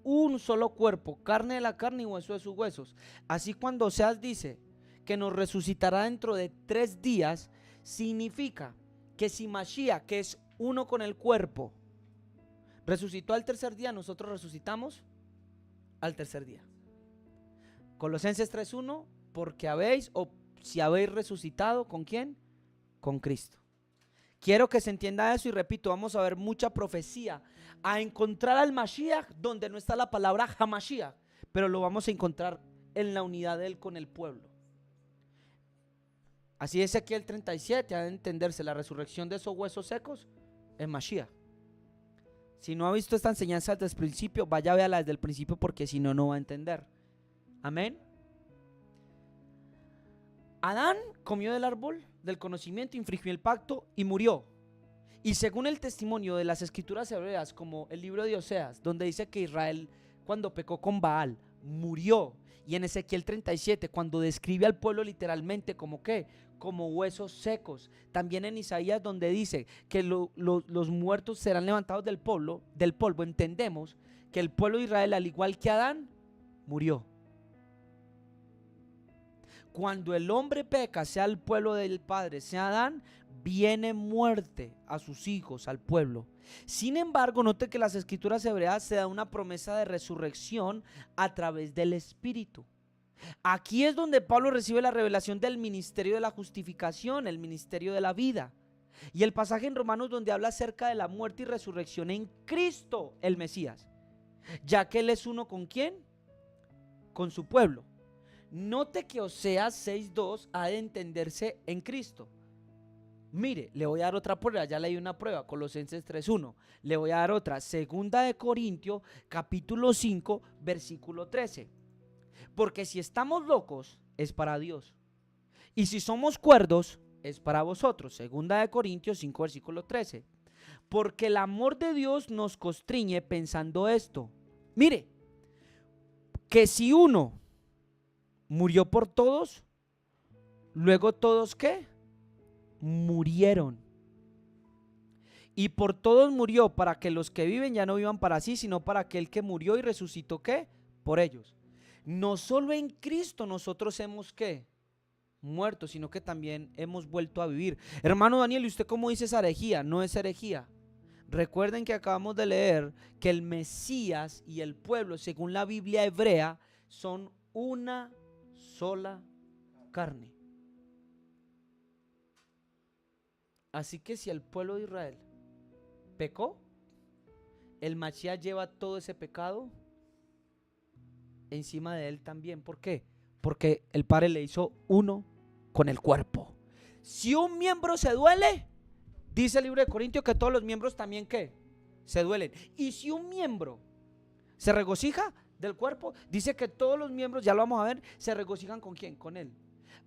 S1: Un solo cuerpo, carne de la carne y hueso de sus huesos. Así cuando Oseas dice que nos resucitará dentro de 3 días, significa que si Mashiach, que es uno con el cuerpo, resucitó al tercer día, nosotros resucitamos al tercer día. Colosenses 3:1, porque habéis, o si habéis resucitado, ¿con quién? Con Cristo. Quiero que se entienda eso y repito, vamos a ver mucha profecía a encontrar al Mashiach donde no está la palabra Hamashiach, pero lo vamos a encontrar en la unidad de él con el pueblo. Así es Ezequiel 37, ha de entenderse la resurrección de esos huesos secos en Mashiach. Si no ha visto esta enseñanza desde el principio, vaya a verla desde el principio porque si no, no va a entender. Amén. Adán comió del árbol del conocimiento, infringió el pacto y murió. Y según el testimonio de las escrituras hebreas, como el libro de Oseas, donde dice que Israel, cuando pecó con Baal, murió. Y en Ezequiel 37, cuando describe al pueblo literalmente como ¿qué? Como huesos secos. También en Isaías, donde dice que los muertos serán levantados del polvo, entendemos que el pueblo de Israel, al igual que Adán, murió. Cuando el hombre peca, sea el pueblo del Padre, sea Adán, viene muerte a sus hijos, al pueblo. Sin embargo, note que las escrituras hebreas se da una promesa de resurrección a través del Espíritu. Aquí es donde Pablo recibe la revelación del ministerio de la justificación, el ministerio de la vida. Y el pasaje en Romanos donde habla acerca de la muerte y resurrección en Cristo, el Mesías. Ya que él es uno ¿con quién? Con su pueblo. Note que Oseas 6:2 ha de entenderse en Cristo. Mire, le voy a dar otra prueba, ya leí una prueba, Colosenses 3:1. Le voy a dar otra, 2 Corintios capítulo 5 versículo 13. Porque si estamos locos, es para Dios. Y si somos cuerdos, es para vosotros. 2 Corintios 5 versículo 13. Porque el amor de Dios nos constriñe pensando esto. Mire, que si uno murió por todos, luego todos ¿qué? Murieron. Y por todos murió para que los que viven ya no vivan para sí, sino para aquel que murió y resucitó ¿qué? Por ellos. No solo en Cristo nosotros hemos ¿qué? Muerto, sino que también hemos vuelto a vivir. Hermano Daniel, ¿y usted cómo dice esa herejía? No es herejía. Recuerden que acabamos de leer que el Mesías y el pueblo, según la Biblia hebrea, son una sola carne. Así que si el pueblo de Israel pecó, el Mashiach lleva todo ese pecado encima de él también. ¿Por qué? Porque el Padre le hizo uno con el cuerpo. Si un miembro se duele, dice el libro de Corintios que todos los miembros también ¿qué? Se duelen. Y si un miembro se regocija del cuerpo, dice que todos los miembros, ya lo vamos a ver, se regocijan ¿con quién? Con él.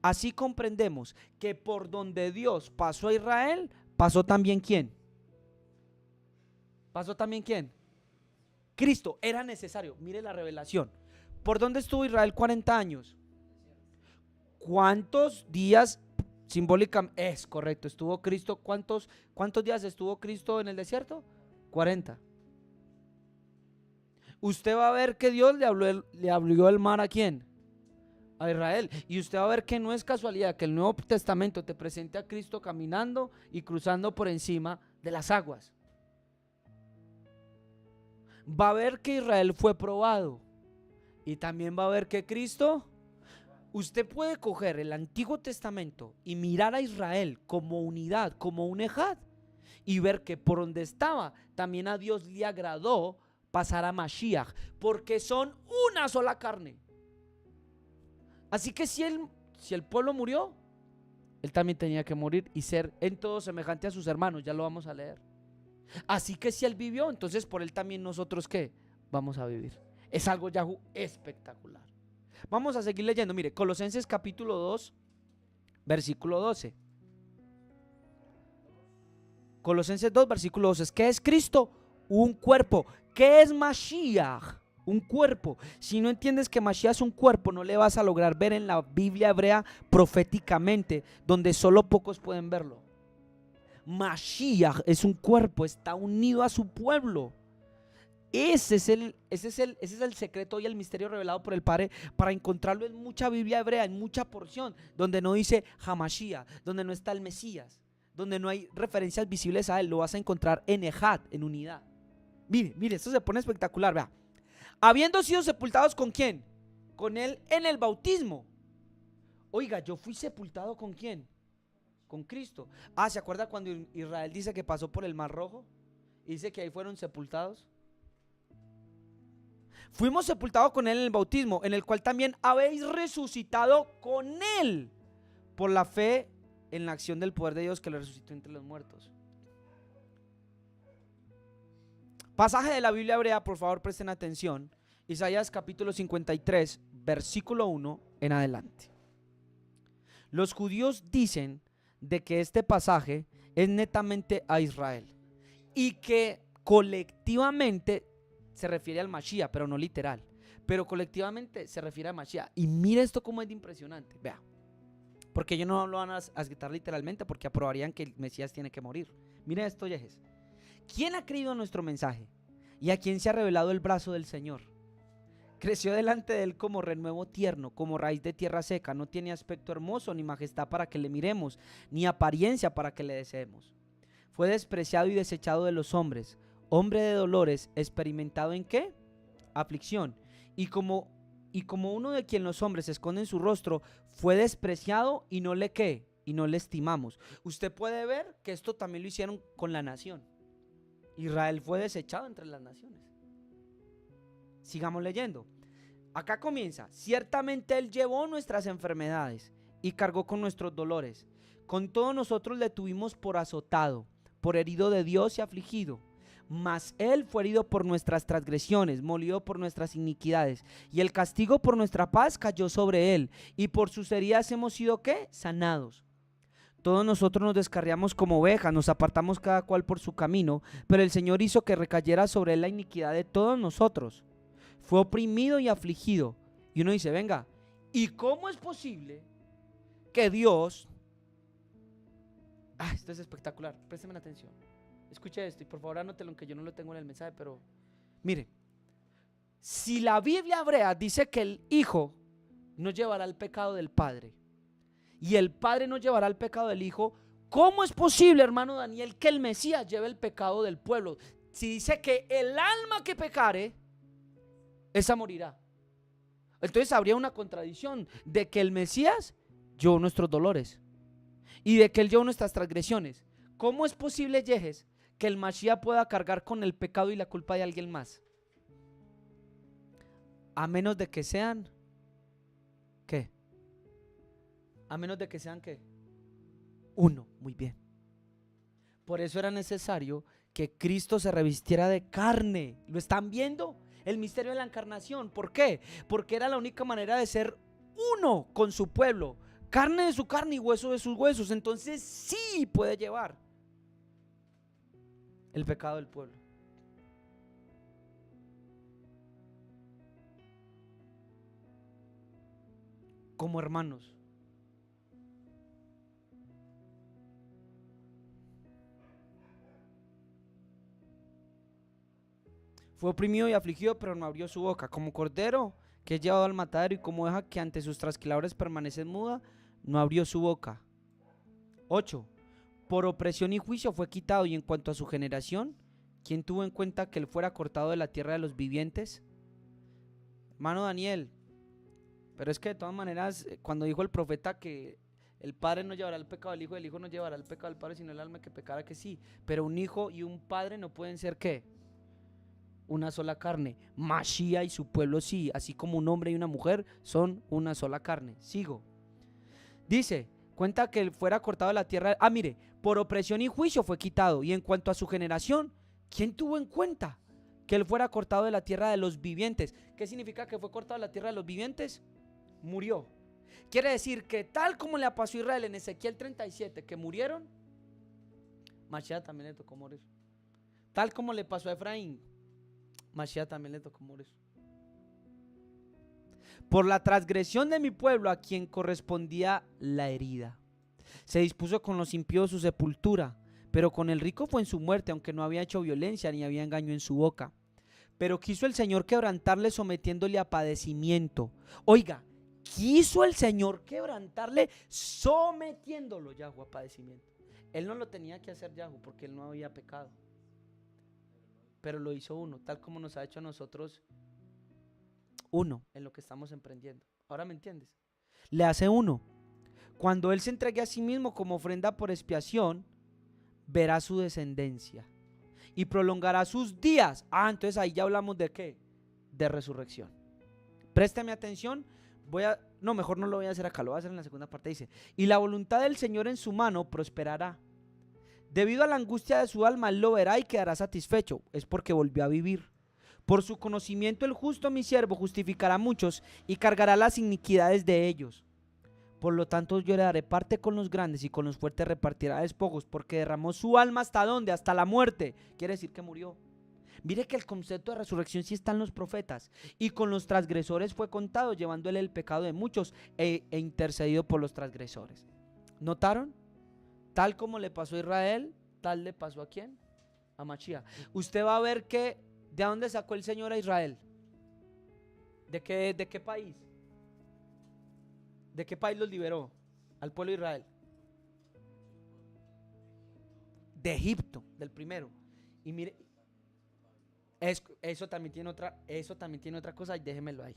S1: Así comprendemos que por donde Dios pasó a Israel, pasó también ¿quién? ¿Pasó también quién? Cristo. Era necesario. Mire la revelación. ¿Por dónde estuvo Israel 40 años? ¿Cuántos días simbólicamente? Es correcto, estuvo Cristo. ¿Cuántos días estuvo Cristo en el desierto? 40. Usted va a ver que Dios le abrió el mar ¿a quién? A Israel. Y usted va a ver que no es casualidad que el Nuevo Testamento te presente a Cristo caminando y cruzando por encima de las aguas. Va a ver que Israel fue probado. Y también va a ver que Cristo... Usted puede coger el Antiguo Testamento y mirar a Israel como unidad, como un ejad, y ver que por donde estaba también a Dios le agradó pasar a Mashiach, porque son una sola carne. Así que si el pueblo murió, él también tenía que morir y ser en todo semejante a sus hermanos. Ya lo vamos a leer. Así que si él vivió, entonces por él también nosotros ¿qué? Vamos a vivir. Es algo ya espectacular. Vamos a seguir leyendo. Mire, Colosenses capítulo 2, versículo 12. Colosenses 2, versículo 12. ¿Qué es Cristo? Un cuerpo. ¿Qué es Mashiach? Un cuerpo. Si no entiendes que Mashiach es un cuerpo, no le vas a lograr ver en la Biblia hebrea proféticamente, donde solo pocos pueden verlo. Mashiach es un cuerpo, está unido a su pueblo. Ese es el secreto y el misterio revelado por el Padre, para encontrarlo en mucha Biblia hebrea, en mucha porción, donde no dice Hamashiach, donde no está el Mesías, donde no hay referencias visibles a él. Lo vas a encontrar en Ejad, en unidad. Mire, esto se pone espectacular, vea. Habiendo sido sepultados ¿con quién? Con él en el bautismo. Oiga, yo fui sepultado ¿con quién? Con Cristo. ¿Se acuerda cuando Israel dice que pasó por el Mar Rojo? Y dice que ahí fueron sepultados. Fuimos sepultados con él en el bautismo, en el cual también habéis resucitado con él por la fe en la acción del poder de Dios que le resucitó entre los muertos. Pasaje de la Biblia hebrea, por favor presten atención. Isaías capítulo 53, versículo 1 en adelante. Los judíos dicen de que este pasaje es netamente a Israel y que colectivamente se refiere al Mashiach, pero no literal, pero colectivamente se refiere a Mashiach. Y mire esto como es de impresionante, vea, porque ellos no lo van a quitar literalmente, porque aprobarían que el Mesías tiene que morir. Mire esto, Yejes. ¿Quién ha creído en nuestro mensaje? ¿Y a quién se ha revelado el brazo del Señor? Creció delante de él como renuevo tierno, como raíz de tierra seca. No tiene aspecto hermoso, ni majestad para que le miremos, ni apariencia para que le deseemos. Fue despreciado y desechado de los hombres, hombre de dolores, experimentado ¿en qué? Aflicción. Y como uno de quien los hombres esconden su rostro, fue despreciado y no le ¿qué? Y no le estimamos. Usted puede ver que esto también lo hicieron con la nación. Israel fue desechado entre las naciones. Sigamos leyendo. Acá comienza. Ciertamente él llevó nuestras enfermedades y cargó con nuestros dolores. Con todo nosotros le tuvimos por azotado, por herido de Dios y afligido. Mas él fue herido por nuestras transgresiones, molido por nuestras iniquidades, y el castigo por nuestra paz cayó sobre él, y por sus heridas hemos sido ¿qué? Sanados. Todos nosotros nos descarriamos como ovejas, nos apartamos cada cual por su camino, pero el Señor hizo que recayera sobre él la iniquidad de todos nosotros. Fue oprimido y afligido. Y uno dice, venga, ¿y cómo es posible que Dios... esto es espectacular, présteme atención. Escuche esto y por favor anótelo, aunque yo no lo tengo en el mensaje, pero mire, si la Biblia hebrea dice que el Hijo no llevará el pecado del Padre y el Padre no llevará el pecado del Hijo, ¿cómo es posible, hermano Daniel, que el Mesías lleve el pecado del pueblo? Si dice que el alma que pecare, esa morirá. Entonces habría una contradicción de que el Mesías llevó nuestros dolores y de que él llevó nuestras transgresiones. ¿Cómo es posible, Yejes, que el Mashiach pueda cargar con el pecado y la culpa de alguien más. A menos de que sean, ¿qué? A menos de que sean, ¿qué? Uno, muy bien. Por eso era necesario que Cristo se revistiera de carne. ¿Lo están viendo? El misterio de la encarnación. ¿Por qué? Porque era la única manera de ser uno con su pueblo. Carne de su carne y hueso de sus huesos. Entonces sí puede llevar el pecado del pueblo. Como hermanos. Fue oprimido y afligido, pero no abrió su boca. Como cordero que es llevado al matadero, y como oveja que ante sus trasquiladores permanece muda, no abrió su boca. 8. Por opresión y juicio fue quitado, y en cuanto a su generación, ¿quién tuvo en cuenta que él fuera cortado de la tierra de los vivientes? Hermano Daniel, pero es que de todas maneras, cuando dijo el profeta que el padre no llevará el pecado del hijo no llevará el pecado del padre, sino el alma que pecara, que sí. Pero un hijo y un padre no pueden ser, ¿qué? Una sola carne. Mashiach y su pueblo sí, así como un hombre y una mujer son una sola carne. Sigo. Dice, cuenta que él fuera cortado de la tierra. Mire, por opresión y juicio fue quitado. Y en cuanto a su generación, ¿quién tuvo en cuenta que él fuera cortado de la tierra de los vivientes? ¿Qué significa que fue cortado de la tierra de los vivientes? Murió. Quiere decir que tal como le pasó a Israel en Ezequiel 37, que murieron, Mashiach también le tocó morir. Tal como le pasó a Efraín, Mashiach también le tocó morir. Por la transgresión de mi pueblo, a quien correspondía la herida, se dispuso con los impíos su sepultura, pero con el rico fue en su muerte, aunque no había hecho violencia ni había engaño en su boca. Pero quiso el Señor quebrantarle, sometiéndole a padecimiento. Oiga, quiso el Señor quebrantarle, sometiéndolo, Yahweh, a padecimiento. Él no lo tenía que hacer, Yahweh, porque él no había pecado, pero lo hizo uno, tal como nos ha hecho a nosotros uno en lo que estamos emprendiendo. ¿Ahora me entiendes? Le hace uno. Cuando él se entregue a sí mismo como ofrenda por expiación, verá su descendencia y prolongará sus días. Entonces ahí ya hablamos de ¿qué? De resurrección. Préstame atención. Mejor no lo voy a hacer acá, lo voy a hacer en la segunda parte. Dice, y la voluntad del Señor en su mano prosperará. Debido a la angustia de su alma, él lo verá y quedará satisfecho. Es porque volvió a vivir. Por su conocimiento el justo, mi siervo, justificará a muchos y cargará las iniquidades de ellos. Por lo tanto yo le daré parte con los grandes y con los fuertes repartirá despojos, porque derramó su alma ¿hasta dónde? Hasta la muerte. Quiere decir que murió. Mire que el concepto de resurrección sí está en los profetas. Y con los transgresores fue contado, llevándole el pecado de muchos e intercedido por los transgresores. ¿Notaron? Tal como le pasó a Israel, tal le pasó ¿a quién? A Mashiach. Usted va a ver que ¿de dónde sacó el Señor a Israel? ¿De qué país? ¿De qué país los liberó al pueblo de Israel? De Egipto, del primero. Y mire, eso también tiene otra cosa, y déjemelo ahí,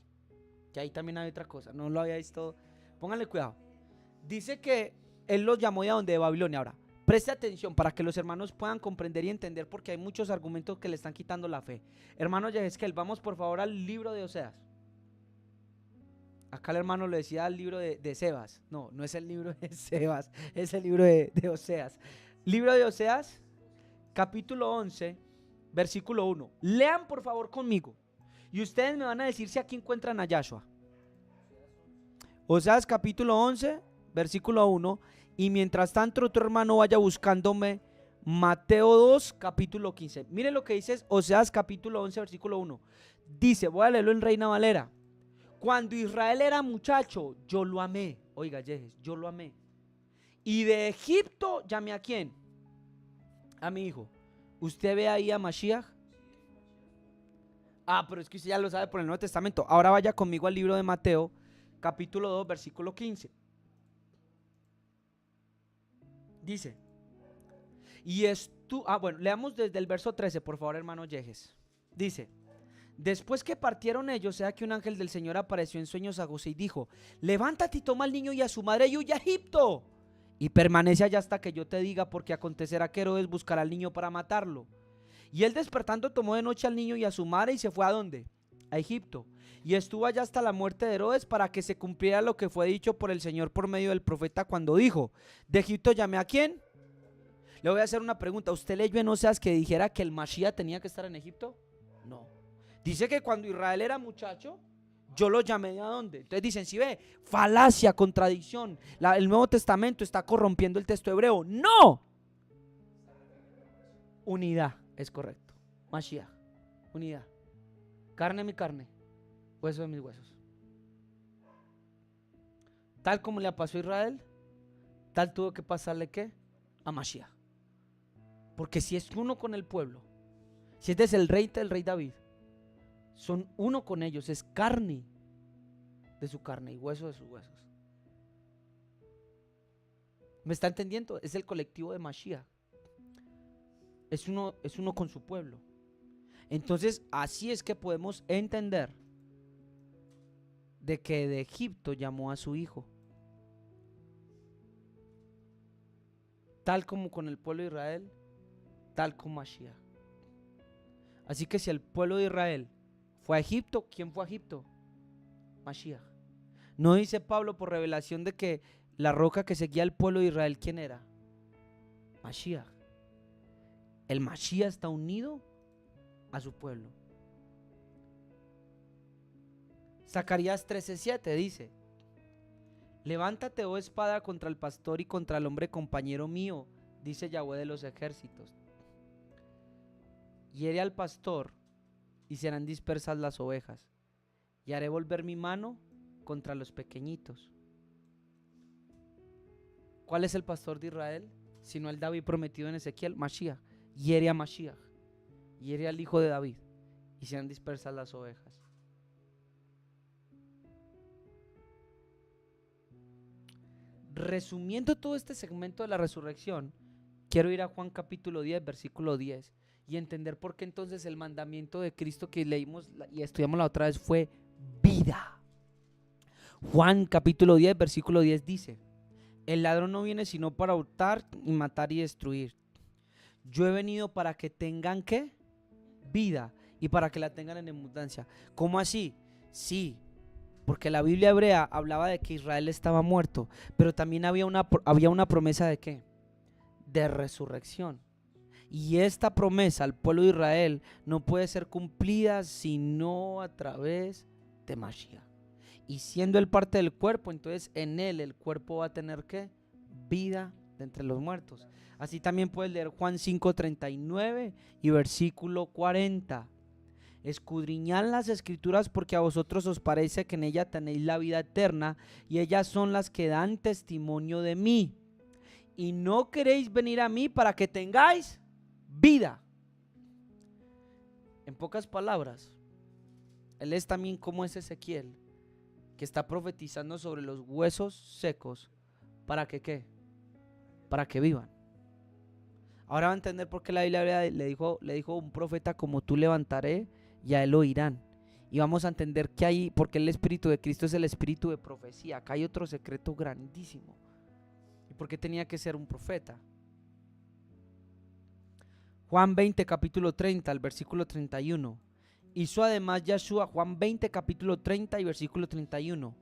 S1: que ahí también hay otra cosa, no lo había visto. Pónganle cuidado. Dice que él los llamó de donde, de Babilonia. Ahora, preste atención para que los hermanos puedan comprender y entender, porque hay muchos argumentos que le están quitando la fe. Hermano Yehezkel, vamos por favor al libro de Oseas. Acá el hermano le decía al libro de Sebas. No es el libro de Sebas, es el libro de Oseas. Libro de Oseas, capítulo 11, versículo 1. Lean por favor conmigo y ustedes me van a decir si aquí encuentran a Yahshua. Oseas capítulo 11, versículo 1. Y mientras tanto otro hermano vaya buscándome Mateo 2, capítulo 15. Miren lo que dice Oseas capítulo 11, versículo 1. Dice, voy a leerlo en Reina Valera. Cuando Israel era muchacho, yo lo amé. Oiga, Yejes, yo lo amé. Y de Egipto llamé ¿a quién? A mi hijo. ¿Usted ve ahí a Mashiach? Pero es que usted ya lo sabe por el Nuevo Testamento. Ahora vaya conmigo al libro de Mateo, capítulo 2, versículo 15. Dice, leamos desde el verso 13, por favor, hermano Yejes. Dice, después que partieron ellos, sea que un ángel del Señor apareció en sueños a José y dijo, levántate y toma al niño y a su madre y huye a Egipto y permanece allá hasta que yo te diga, porque acontecerá que Herodes buscará al niño para matarlo. Y él despertando tomó de noche al niño y a su madre y se fue ¿a dónde? A Egipto. Y estuvo allá hasta la muerte de Herodes, para que se cumpliera lo que fue dicho por el Señor por medio del profeta cuando dijo: de Egipto llamé ¿a quién? Le voy a hacer una pregunta. ¿Usted leyó en Oseas que dijera que el Mashiach tenía que estar en Egipto? No. Dice que cuando Israel era muchacho, yo lo llamé ¿de dónde? Entonces dicen, si ve, falacia, contradicción. El Nuevo Testamento está corrompiendo el texto hebreo. ¡No! Unidad, es correcto. Mashiach, unidad. Carne de mi carne, hueso de mis huesos. Tal como le pasó a Israel, tal tuvo que pasarle ¿qué? A Mashiach. Porque si es uno con el pueblo, si este es el rey del rey David, son uno con ellos, es carne de su carne y hueso de sus huesos. ¿Me está entendiendo? Es el colectivo de Mashiach. Es uno con su pueblo. Entonces, así es que podemos entender de que de Egipto llamó a su hijo. Tal como con el pueblo de Israel, tal como Mashiach. Así que si el pueblo de Israel fue a Egipto, ¿quién fue a Egipto? Mashiach. No dice Pablo por revelación de que la roca que seguía al pueblo de Israel, ¿quién era? Mashiach. El Mashiach está unido a su pueblo. Zacarías 13:7 dice: levántate, oh espada, contra el pastor y contra el hombre compañero mío, dice Yahweh de los ejércitos. Hiere al pastor y serán dispersas las ovejas, y haré volver mi mano contra los pequeñitos. ¿Cuál es el pastor de Israel? Sino el David prometido en Ezequiel, Mashiach. Hiere a Mashiach, hiere al hijo de David, y serán dispersas las ovejas. Resumiendo todo este segmento de la resurrección, quiero ir a Juan capítulo 10, versículo 10, y entender por qué entonces el mandamiento de Cristo que leímos y estudiamos la otra vez fue vida. Juan capítulo 10, versículo 10 dice: el ladrón no viene sino para hurtar y matar y destruir. Yo he venido para que tengan ¿qué? Vida, y para que la tengan en abundancia. ¿Cómo así? Sí, porque la Biblia hebrea hablaba de que Israel estaba muerto, pero también había una promesa de ¿qué? De resurrección. Y esta promesa al pueblo de Israel no puede ser cumplida sino a través de Mashiach. Y siendo él parte del cuerpo, entonces en él el cuerpo va a tener ¿qué? Vida de entre los muertos. Así también puedes leer Juan 5:39 y versículo 40. Escudriñad las escrituras, porque a vosotros os parece que en ella tenéis la vida eterna, y ellas son las que dan testimonio de mí. Y no queréis venir a mí para que tengáis vida. En pocas palabras, él es también como es Ezequiel, que está profetizando sobre los huesos secos. ¿Para que qué? Para que vivan. Ahora va a entender por qué la Biblia le dijo un profeta como tú levantaré, y a él oirán. Y vamos a entender que hay, porque el Espíritu de Cristo es el Espíritu de profecía. Acá hay otro secreto grandísimo. ¿Y por qué tenía que ser un profeta? Juan 20, capítulo 30, al versículo 31. Hizo además Yahshua, Juan 20, capítulo 30 y versículo 31.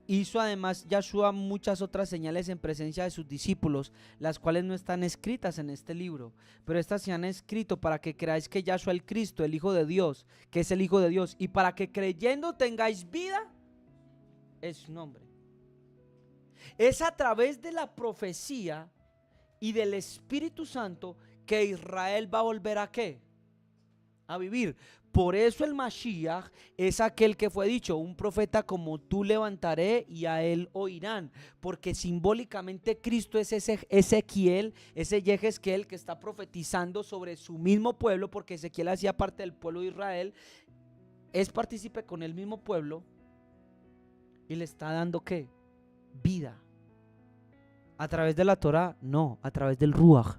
S1: Hizo además Yahshua muchas otras señales en presencia de sus discípulos, las cuales no están escritas en este libro, pero estas se han escrito para que creáis que Yahshua el Cristo, el Hijo de Dios, que es el Hijo de Dios, y para que creyendo tengáis vida en su nombre. Es a través de la profecía y del Espíritu Santo que Israel va a volver a ¿qué? A vivir. Por eso el Mashiach es aquel que fue dicho: un profeta como tú levantaré y a él oirán, porque simbólicamente Cristo es ese Ezequiel, ese Yehezkel que está profetizando sobre su mismo pueblo, porque Ezequiel hacía parte del pueblo de Israel, es partícipe con el mismo pueblo y le está dando ¿qué? Vida. ¿A través de la Torah? No, a través del Ruach.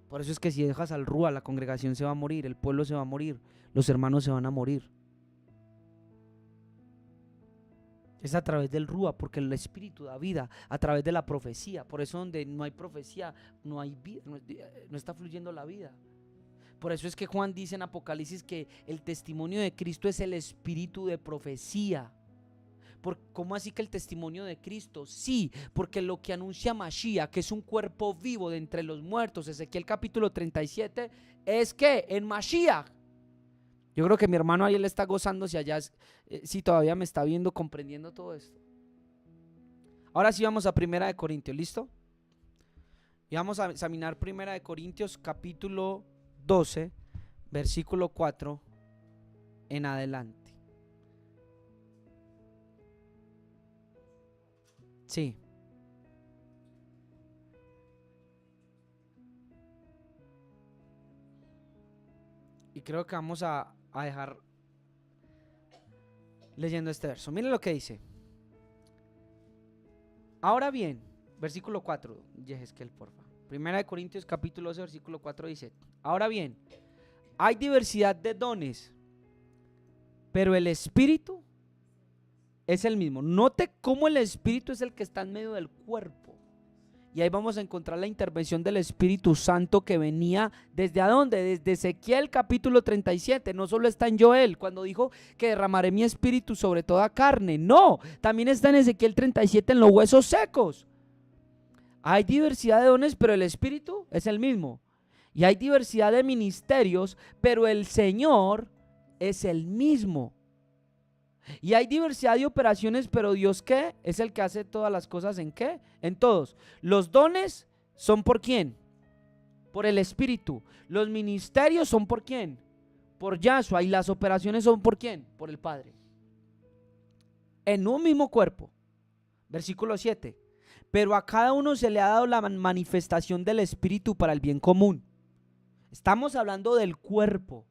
S1: Por eso es que si dejas al Ruach, la congregación se va a morir, el pueblo se va a morir, los hermanos se van a morir. Es a través del Rúa, porque el Espíritu da vida, a través de la profecía. Por eso donde no hay profecía, no hay vida, no está fluyendo la vida. Por eso es que Juan dice en Apocalipsis que el testimonio de Cristo es el espíritu de profecía. ¿Cómo así que el testimonio de Cristo? Sí, porque lo que anuncia Mashiach, que es un cuerpo vivo de entre los muertos, Ezequiel capítulo 37, es que en Mashiach. Yo creo que mi hermano ahí él está gozándose allá, si todavía me está viendo, comprendiendo todo esto. Ahora sí vamos a Primera de Corintios, ¿listo? Y vamos a examinar Primera de Corintios capítulo 12, versículo 4 en adelante. Sí. Y creo que vamos a dejar leyendo este verso. Miren lo que dice. Ahora bien, versículo 4, Yehezkel, porfa. Primera de Corintios capítulo 12, versículo 4 dice: ahora bien, hay diversidad de dones, pero el Espíritu es el mismo. Note cómo el Espíritu es el que está en medio del cuerpo. Y ahí vamos a encontrar la intervención del Espíritu Santo que venía ¿desde a dónde? Desde Ezequiel capítulo 37. No solo está en Joel cuando dijo que derramaré mi espíritu sobre toda carne. No, también está en Ezequiel 37 en los huesos secos. Hay diversidad de dones, pero el Espíritu es el mismo. Y hay diversidad de ministerios, pero el Señor es el mismo. Y hay diversidad de operaciones, pero Dios, ¿qué? Es el que hace todas las cosas, ¿en qué? En todos. Los dones son ¿por quién? Por el Espíritu. Los ministerios son ¿por quién? Por Yahshua. Y las operaciones son ¿por quién? Por el Padre. En un mismo cuerpo. Versículo 7. Pero a cada uno se le ha dado la manifestación del Espíritu para el bien común. Estamos hablando del cuerpo.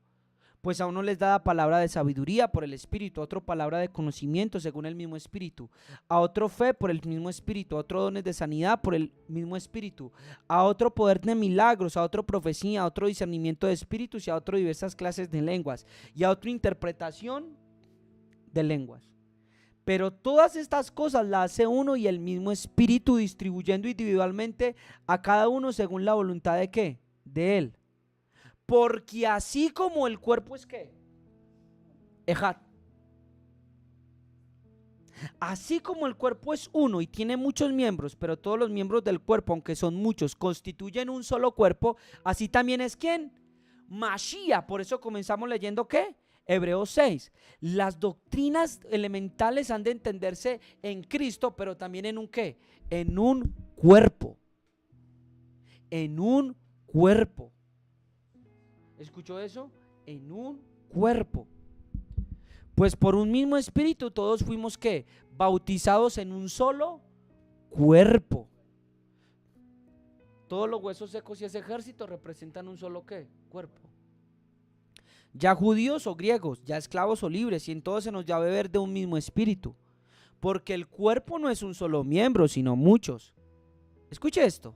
S1: Pues a uno les da la palabra de sabiduría por el Espíritu, a otro palabra de conocimiento según el mismo Espíritu, a otro fe por el mismo Espíritu, a otro dones de sanidad por el mismo Espíritu, a otro poder de milagros, a otro profecía, a otro discernimiento de espíritus y a otro diversas clases de lenguas y a otro interpretación de lenguas. Pero todas estas cosas las hace uno y el mismo Espíritu, distribuyendo individualmente a cada uno según la voluntad de ¿qué? De Él. Porque así como el cuerpo es ¿qué? Ejat. Así como el cuerpo es uno y tiene muchos miembros, pero todos los miembros del cuerpo, aunque son muchos, constituyen un solo cuerpo, así también es ¿quién? Mashiach. Por eso comenzamos leyendo ¿qué? Hebreos 6. Las doctrinas elementales han de entenderse en Cristo, pero también en un ¿qué? En un cuerpo. En un cuerpo. ¿Escuchó eso? En un cuerpo. Pues por un mismo espíritu todos fuimos ¿qué? Bautizados en un solo cuerpo. Todos los huesos secos y ese ejército representan un solo ¿qué? Cuerpo. Ya judíos o griegos, ya esclavos o libres, y en todos se nos da a beber de un mismo espíritu. Porque el cuerpo no es un solo miembro, sino muchos. Escuche esto.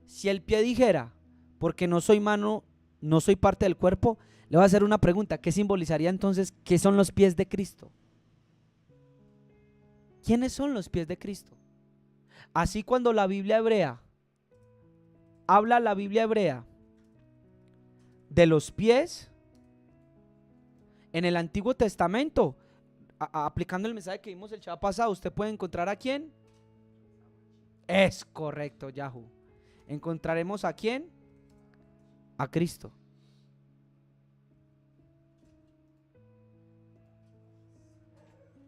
S1: Si el pie dijera, porque no soy mano, no soy parte del cuerpo, le voy a hacer una pregunta. ¿Qué simbolizaría entonces? ¿Qué son los pies de Cristo? ¿Quiénes son los pies de Cristo? Así cuando la Biblia hebrea, habla la Biblia hebrea de los pies en el Antiguo Testamento, aplicando el mensaje que vimos el Shabbat pasado, usted puede encontrar ¿a quién? Es correcto, Yahoo. Encontraremos ¿a quién? A Cristo.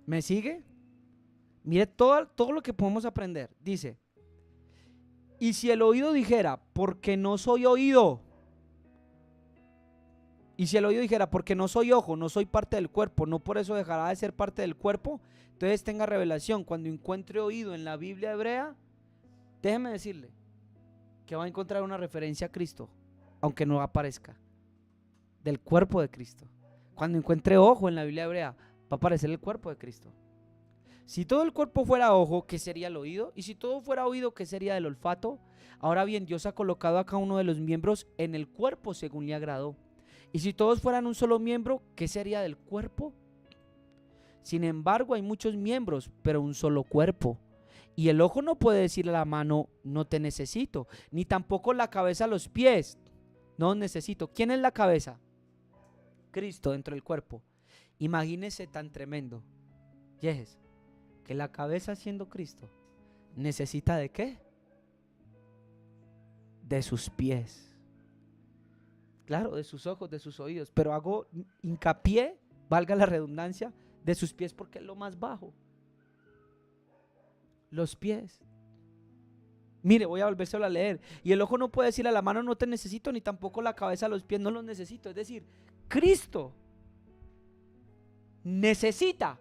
S1: ¿Me sigue? Mire todo lo que podemos aprender. Dice, y si el oído dijera, porque no soy oído, y si el oído dijera, porque no soy ojo, no soy parte del cuerpo, no por eso dejará de ser parte del cuerpo, entonces tenga revelación. Cuando encuentre oído en la Biblia hebrea, déjeme decirle que va a encontrar una referencia a Cristo, aunque no aparezca, del cuerpo de Cristo. Cuando encuentre ojo en la Biblia hebrea, va a aparecer el cuerpo de Cristo. Si todo el cuerpo fuera ojo, ¿qué sería el oído? Y si todo fuera oído, ¿qué sería el olfato? Ahora bien, Dios ha colocado a cada uno de los miembros en el cuerpo según le agradó. Y si todos fueran un solo miembro, ¿qué sería del cuerpo? Sin embargo, hay muchos miembros, pero un solo cuerpo. Y el ojo no puede decirle a la mano, no te necesito, ni tampoco la cabeza a los pies, no necesito. ¿Quién es la cabeza? Cristo dentro del cuerpo. Imagínese tan tremendo, Yejes, que la cabeza siendo Cristo, ¿necesita de qué? De sus pies. Claro, de sus ojos, de sus oídos, pero hago hincapié, valga la redundancia, de sus pies porque es lo más bajo. Los pies. Mire, voy a volvérselo a leer. Y el ojo no puede decir a la mano, no te necesito, ni tampoco la cabeza a los pies, no los necesito. Es decir, Cristo necesita,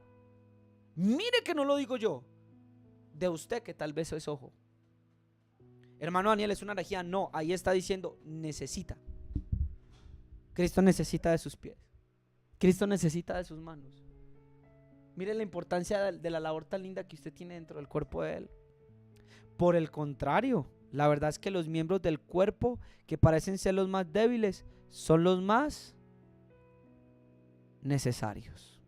S1: mire que no lo digo yo, de usted que tal vez es ojo. Hermano Daniel, es una herejía. No, ahí está diciendo necesita. Cristo necesita de sus pies. Cristo necesita de sus manos. Mire la importancia de la labor tan linda que usted tiene dentro del cuerpo de Él. Por el contrario, la verdad es que los miembros del cuerpo que parecen ser los más débiles son los más necesarios.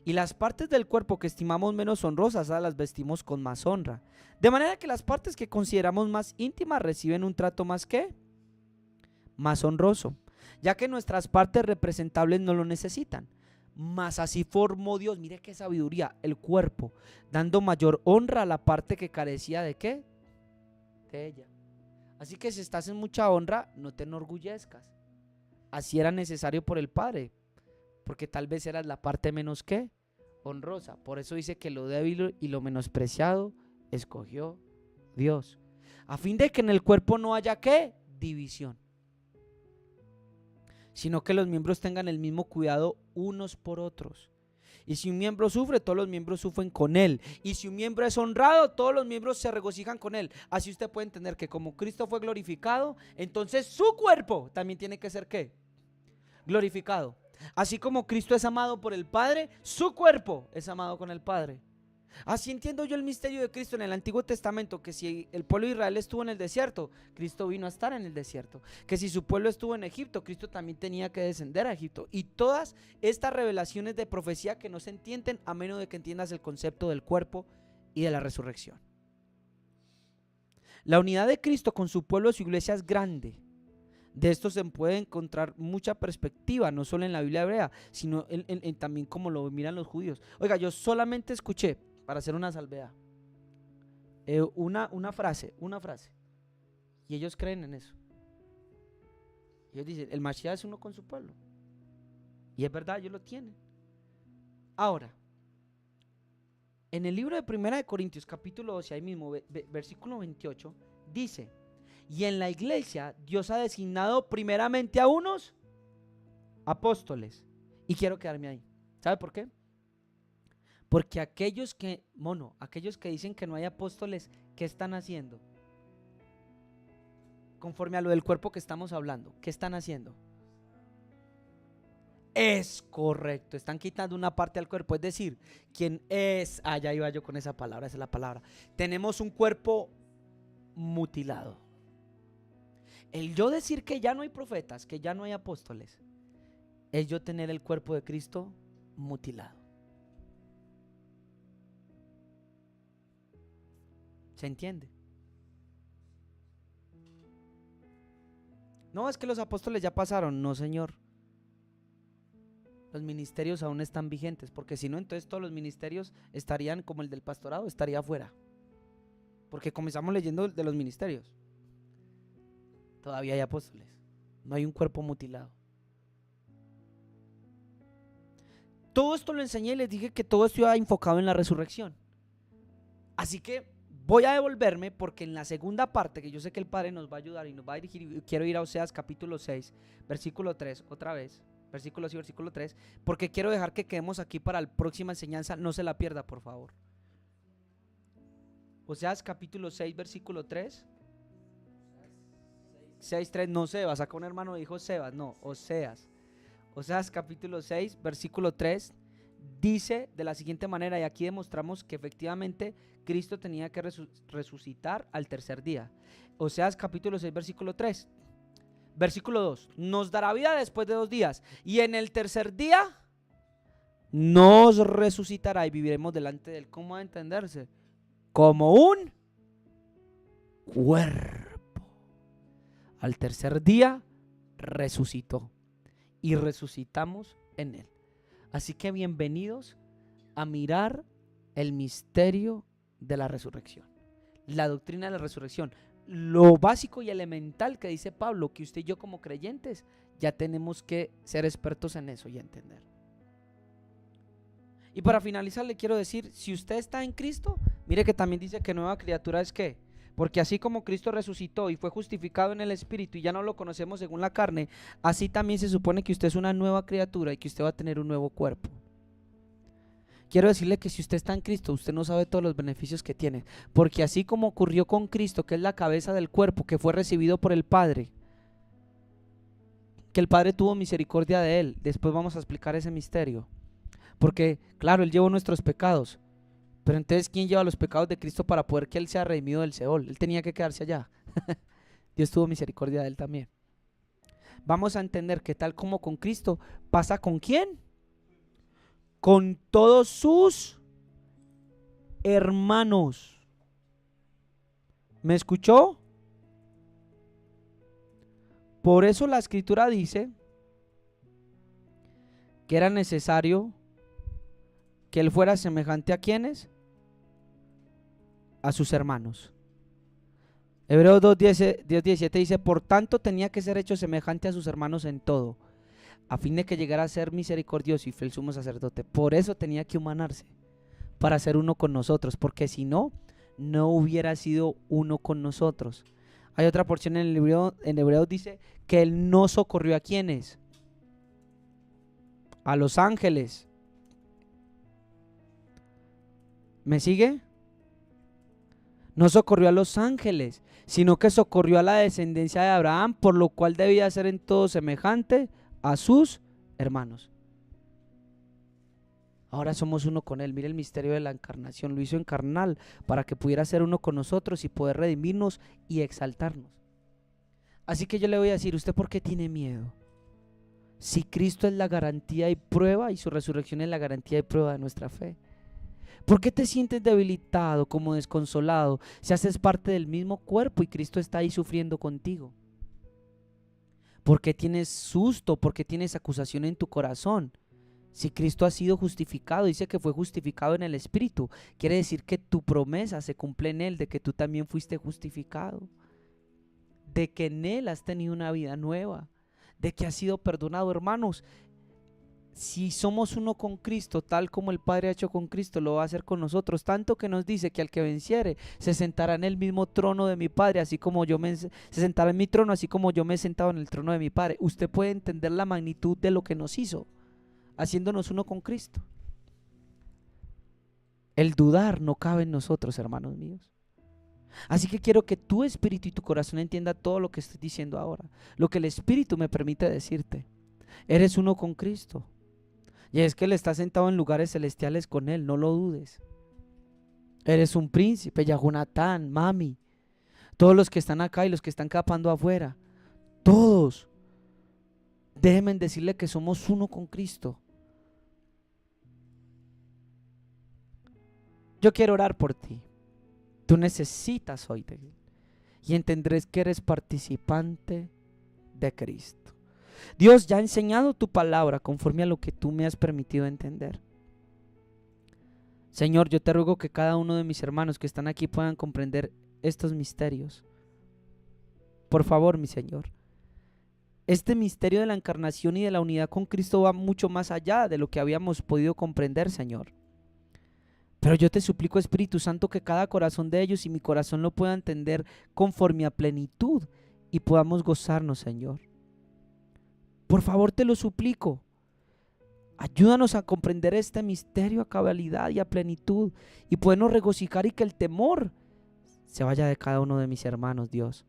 S1: Y las partes del cuerpo que estimamos menos honrosas, las vestimos con más honra. De manera que las partes que consideramos más íntimas reciben un trato más ¿qué? Más honroso, ya que nuestras partes representables no lo necesitan. Mas así formó Dios, mire qué sabiduría, el cuerpo, dando mayor honra a la parte que carecía de ¿qué? De ella. Así que si estás en mucha honra, no te enorgullezcas. Así era necesario por el Padre, porque tal vez eras la parte menos ¿qué? Honrosa. Por eso dice que lo débil y lo menospreciado escogió Dios, a fin de que en el cuerpo no haya ¿qué? División, sino que los miembros tengan el mismo cuidado unos por otros. Y si un miembro sufre, todos los miembros sufren con él. Y si un miembro es honrado, todos los miembros se regocijan con él. Así usted puede entender que como Cristo fue glorificado, entonces su cuerpo también tiene que ser ¿qué? Glorificado. Así como Cristo es amado por el Padre, su cuerpo es amado con el Padre. Así entiendo yo el misterio de Cristo en el Antiguo Testamento, que si el pueblo de Israel estuvo en el desierto, Cristo vino a estar en el desierto. Que si su pueblo estuvo en Egipto, Cristo también tenía que descender a Egipto. Y todas estas revelaciones de profecía que no se entienden a menos de que entiendas el concepto del cuerpo y de la resurrección. La unidad de Cristo con su pueblo y su iglesia es grande. De esto se puede encontrar mucha perspectiva, no solo en la Biblia hebrea, sino en también como lo miran los judíos. Oiga, yo solamente escuché, para hacer una salvedad, una frase, y ellos creen en eso. Ellos dicen, el Mashiach es uno con su pueblo, y es verdad, ellos lo tienen. Ahora, en el libro de 1 Corintios capítulo 12, ahí mismo, versículo 28, dice: y en la iglesia Dios ha designado primeramente a unos apóstoles. Y quiero quedarme ahí. ¿Sabe por qué? Porque aquellos que dicen que no hay apóstoles, ¿qué están haciendo? Conforme a lo del cuerpo que estamos hablando, ¿qué están haciendo? Es correcto, están quitando una parte al cuerpo. Es decir, ¿quién es? Ya iba yo con esa palabra, esa es la palabra. Tenemos un cuerpo mutilado. El yo decir que ya no hay profetas, que ya no hay apóstoles, es yo tener el cuerpo de Cristo mutilado. ¿Se entiende? No, es que los apóstoles ya pasaron. No, señor. Los ministerios aún están vigentes, porque si no, entonces todos los ministerios estarían como el del pastorado, estaría afuera. Porque comenzamos leyendo de los ministerios. Todavía hay apóstoles. No hay un cuerpo mutilado. Todo esto lo enseñé y les dije que todo esto iba enfocado en la resurrección. Así que voy a devolverme, porque en la segunda parte, que yo sé que el Padre nos va a ayudar y nos va a dirigir, quiero ir a Oseas capítulo 6, versículo 3, otra vez, versículo 6 y versículo 3, porque quiero dejar que quedemos aquí para la próxima enseñanza, no se la pierda, por favor. Oseas capítulo 6, versículo 3. 6:3, no Sebas, acá un hermano dijo Sebas, no, Oseas. Oseas capítulo 6, versículo 3, dice de la siguiente manera, y aquí demostramos que efectivamente Cristo tenía que resucitar al tercer día. Oseas capítulo 6, versículo 3. Versículo 2, nos dará vida después de 2 días, y en el tercer día nos resucitará y viviremos delante de él. ¿Cómo va a entenderse? Como un cuerpo. Al tercer día resucitó y resucitamos en él. Así que bienvenidos a mirar el misterio de la resurrección, la doctrina de la resurrección, lo básico y elemental que dice Pablo, que usted y yo como creyentes ya tenemos que ser expertos en eso y entender. Y para finalizar le quiero decir, si usted está en Cristo, mire que también dice que nueva criatura es ¿qué? Porque así como Cristo resucitó y fue justificado en el Espíritu y ya no lo conocemos según la carne, así también se supone que usted es una nueva criatura y que usted va a tener un nuevo cuerpo. Quiero decirle que si usted está en Cristo, usted no sabe todos los beneficios que tiene, porque así como ocurrió con Cristo, que es la cabeza del cuerpo, que fue recibido por el Padre, que el Padre tuvo misericordia de él, después vamos a explicar ese misterio, porque claro, él llevó nuestros pecados, pero entonces ¿quién lleva los pecados de Cristo para poder que él sea redimido del Seol? Él tenía que quedarse allá. Dios tuvo misericordia de él también. Vamos a entender que tal como con Cristo, pasa con ¿quién? Con todos sus hermanos. ¿Me escuchó? Por eso la Escritura dice que era necesario que él fuera semejante a ¿quiénes? A sus hermanos. Hebreos 2:17 dice, por tanto tenía que ser hecho semejante a sus hermanos en todo, a fin de que llegara a ser misericordioso y fiel sumo sacerdote. Por eso tenía que humanarse, para ser uno con nosotros, porque si no, no hubiera sido uno con nosotros. Hay otra porción en el libro, en Hebreos dice que él no socorrió a ¿quiénes? A los ángeles. ¿Me sigue? No socorrió a los ángeles, sino que socorrió a la descendencia de Abraham, por lo cual debía ser en todo semejante a sus hermanos. Ahora somos uno con él. Mire el misterio de la encarnación, lo hizo encarnal para que pudiera ser uno con nosotros y poder redimirnos y exaltarnos. Así que yo le voy a decir, ¿usted por qué tiene miedo? Si Cristo es la garantía y prueba, y su resurrección es la garantía y prueba de nuestra fe. ¿Por qué te sientes debilitado, como desconsolado, si haces parte del mismo cuerpo y Cristo está ahí sufriendo contigo? ¿Por qué tienes susto? ¿Por qué tienes acusación en tu corazón? Si Cristo ha sido justificado, dice que fue justificado en el Espíritu, quiere decir que tu promesa se cumple en Él, de que tú también fuiste justificado, de que en Él has tenido una vida nueva, de que has sido perdonado. Hermanos, si somos uno con Cristo, tal como el Padre ha hecho con Cristo, lo va a hacer con nosotros, tanto que nos dice que al que venciere se sentará en el mismo trono de mi Padre, así como se sentará en mi trono, así como yo me he sentado en el trono de mi Padre. Usted puede entender la magnitud de lo que nos hizo, haciéndonos uno con Cristo. El dudar no cabe en nosotros, hermanos míos. Así que quiero que tu espíritu y tu corazón entienda todo lo que estoy diciendo ahora, lo que el Espíritu me permite decirte. Eres uno con Cristo. Y es que Él está sentado en lugares celestiales con Él, no lo dudes. Eres un príncipe, Yahunatán, mami. Todos los que están acá y los que están capando afuera, todos, déjenme decirle que somos uno con Cristo. Yo quiero orar por ti. Tú necesitas hoy de Él y entenderás que eres participante de Cristo. Dios ya ha enseñado tu palabra conforme a lo que tú me has permitido entender. Señor, yo te ruego que cada uno de mis hermanos que están aquí puedan comprender estos misterios. Por favor, mi Señor. Este misterio de la encarnación y de la unidad con Cristo va mucho más allá de lo que habíamos podido comprender, Señor. Pero yo te suplico, Espíritu Santo, que cada corazón de ellos y mi corazón lo pueda entender conforme a plenitud y podamos gozarnos, Señor. Por favor, te lo suplico. Ayúdanos a comprender este misterio a cabalidad y a plenitud y podernos regocijar y que el temor se vaya de cada uno de mis hermanos, Dios.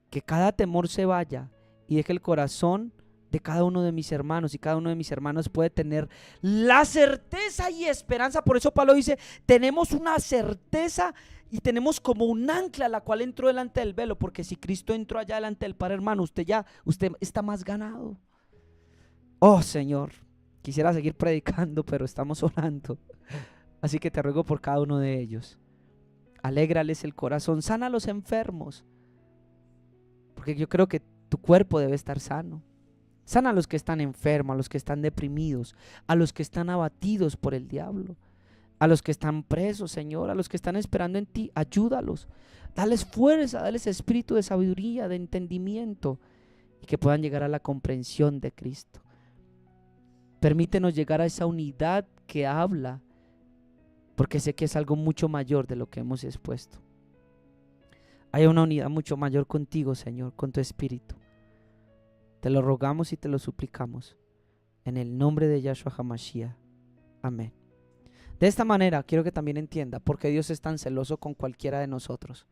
S1: Que cada temor se vaya y deje el corazón de cada uno de mis hermanos, y cada uno de mis hermanos puede tener la certeza y esperanza. Por eso Pablo dice, tenemos una certeza y tenemos como un ancla la cual entró delante del velo, porque si Cristo entró allá delante del Padre, hermano, usted está más ganado. Oh Señor, Quisiera seguir predicando, pero estamos orando. Así que te ruego por cada uno de ellos. Alégrales el corazón, sana a los enfermos, porque yo creo que tu cuerpo debe estar sano. Sana a los que están enfermos, a los que están deprimidos, a los que están abatidos por el diablo, a los que están presos, Señor, a los que están esperando en ti. Ayúdalos, dales fuerza, dales espíritu de sabiduría, de entendimiento, y que puedan llegar a la comprensión de Cristo. Permítenos llegar a esa unidad que habla, porque sé que es algo mucho mayor de lo que hemos expuesto. Hay una unidad mucho mayor contigo, Señor, con tu Espíritu. Te lo rogamos y te lo suplicamos en el nombre de Yahshua HaMashiach. Amén. De esta manera quiero que también entienda por qué Dios es tan celoso con cualquiera de nosotros.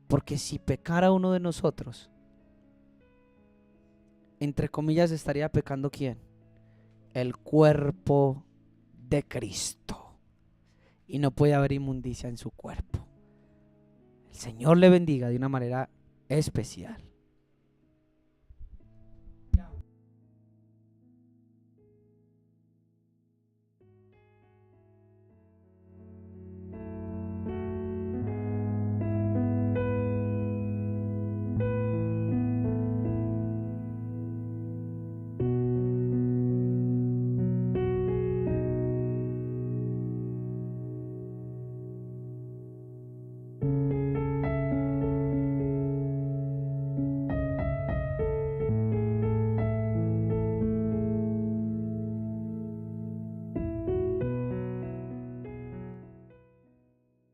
S1: Porque si pecara uno de nosotros, entre comillas, estaría pecando ¿quién? El cuerpo de Cristo. Y no puede haber inmundicia en su cuerpo. El Señor le bendiga de una manera especial.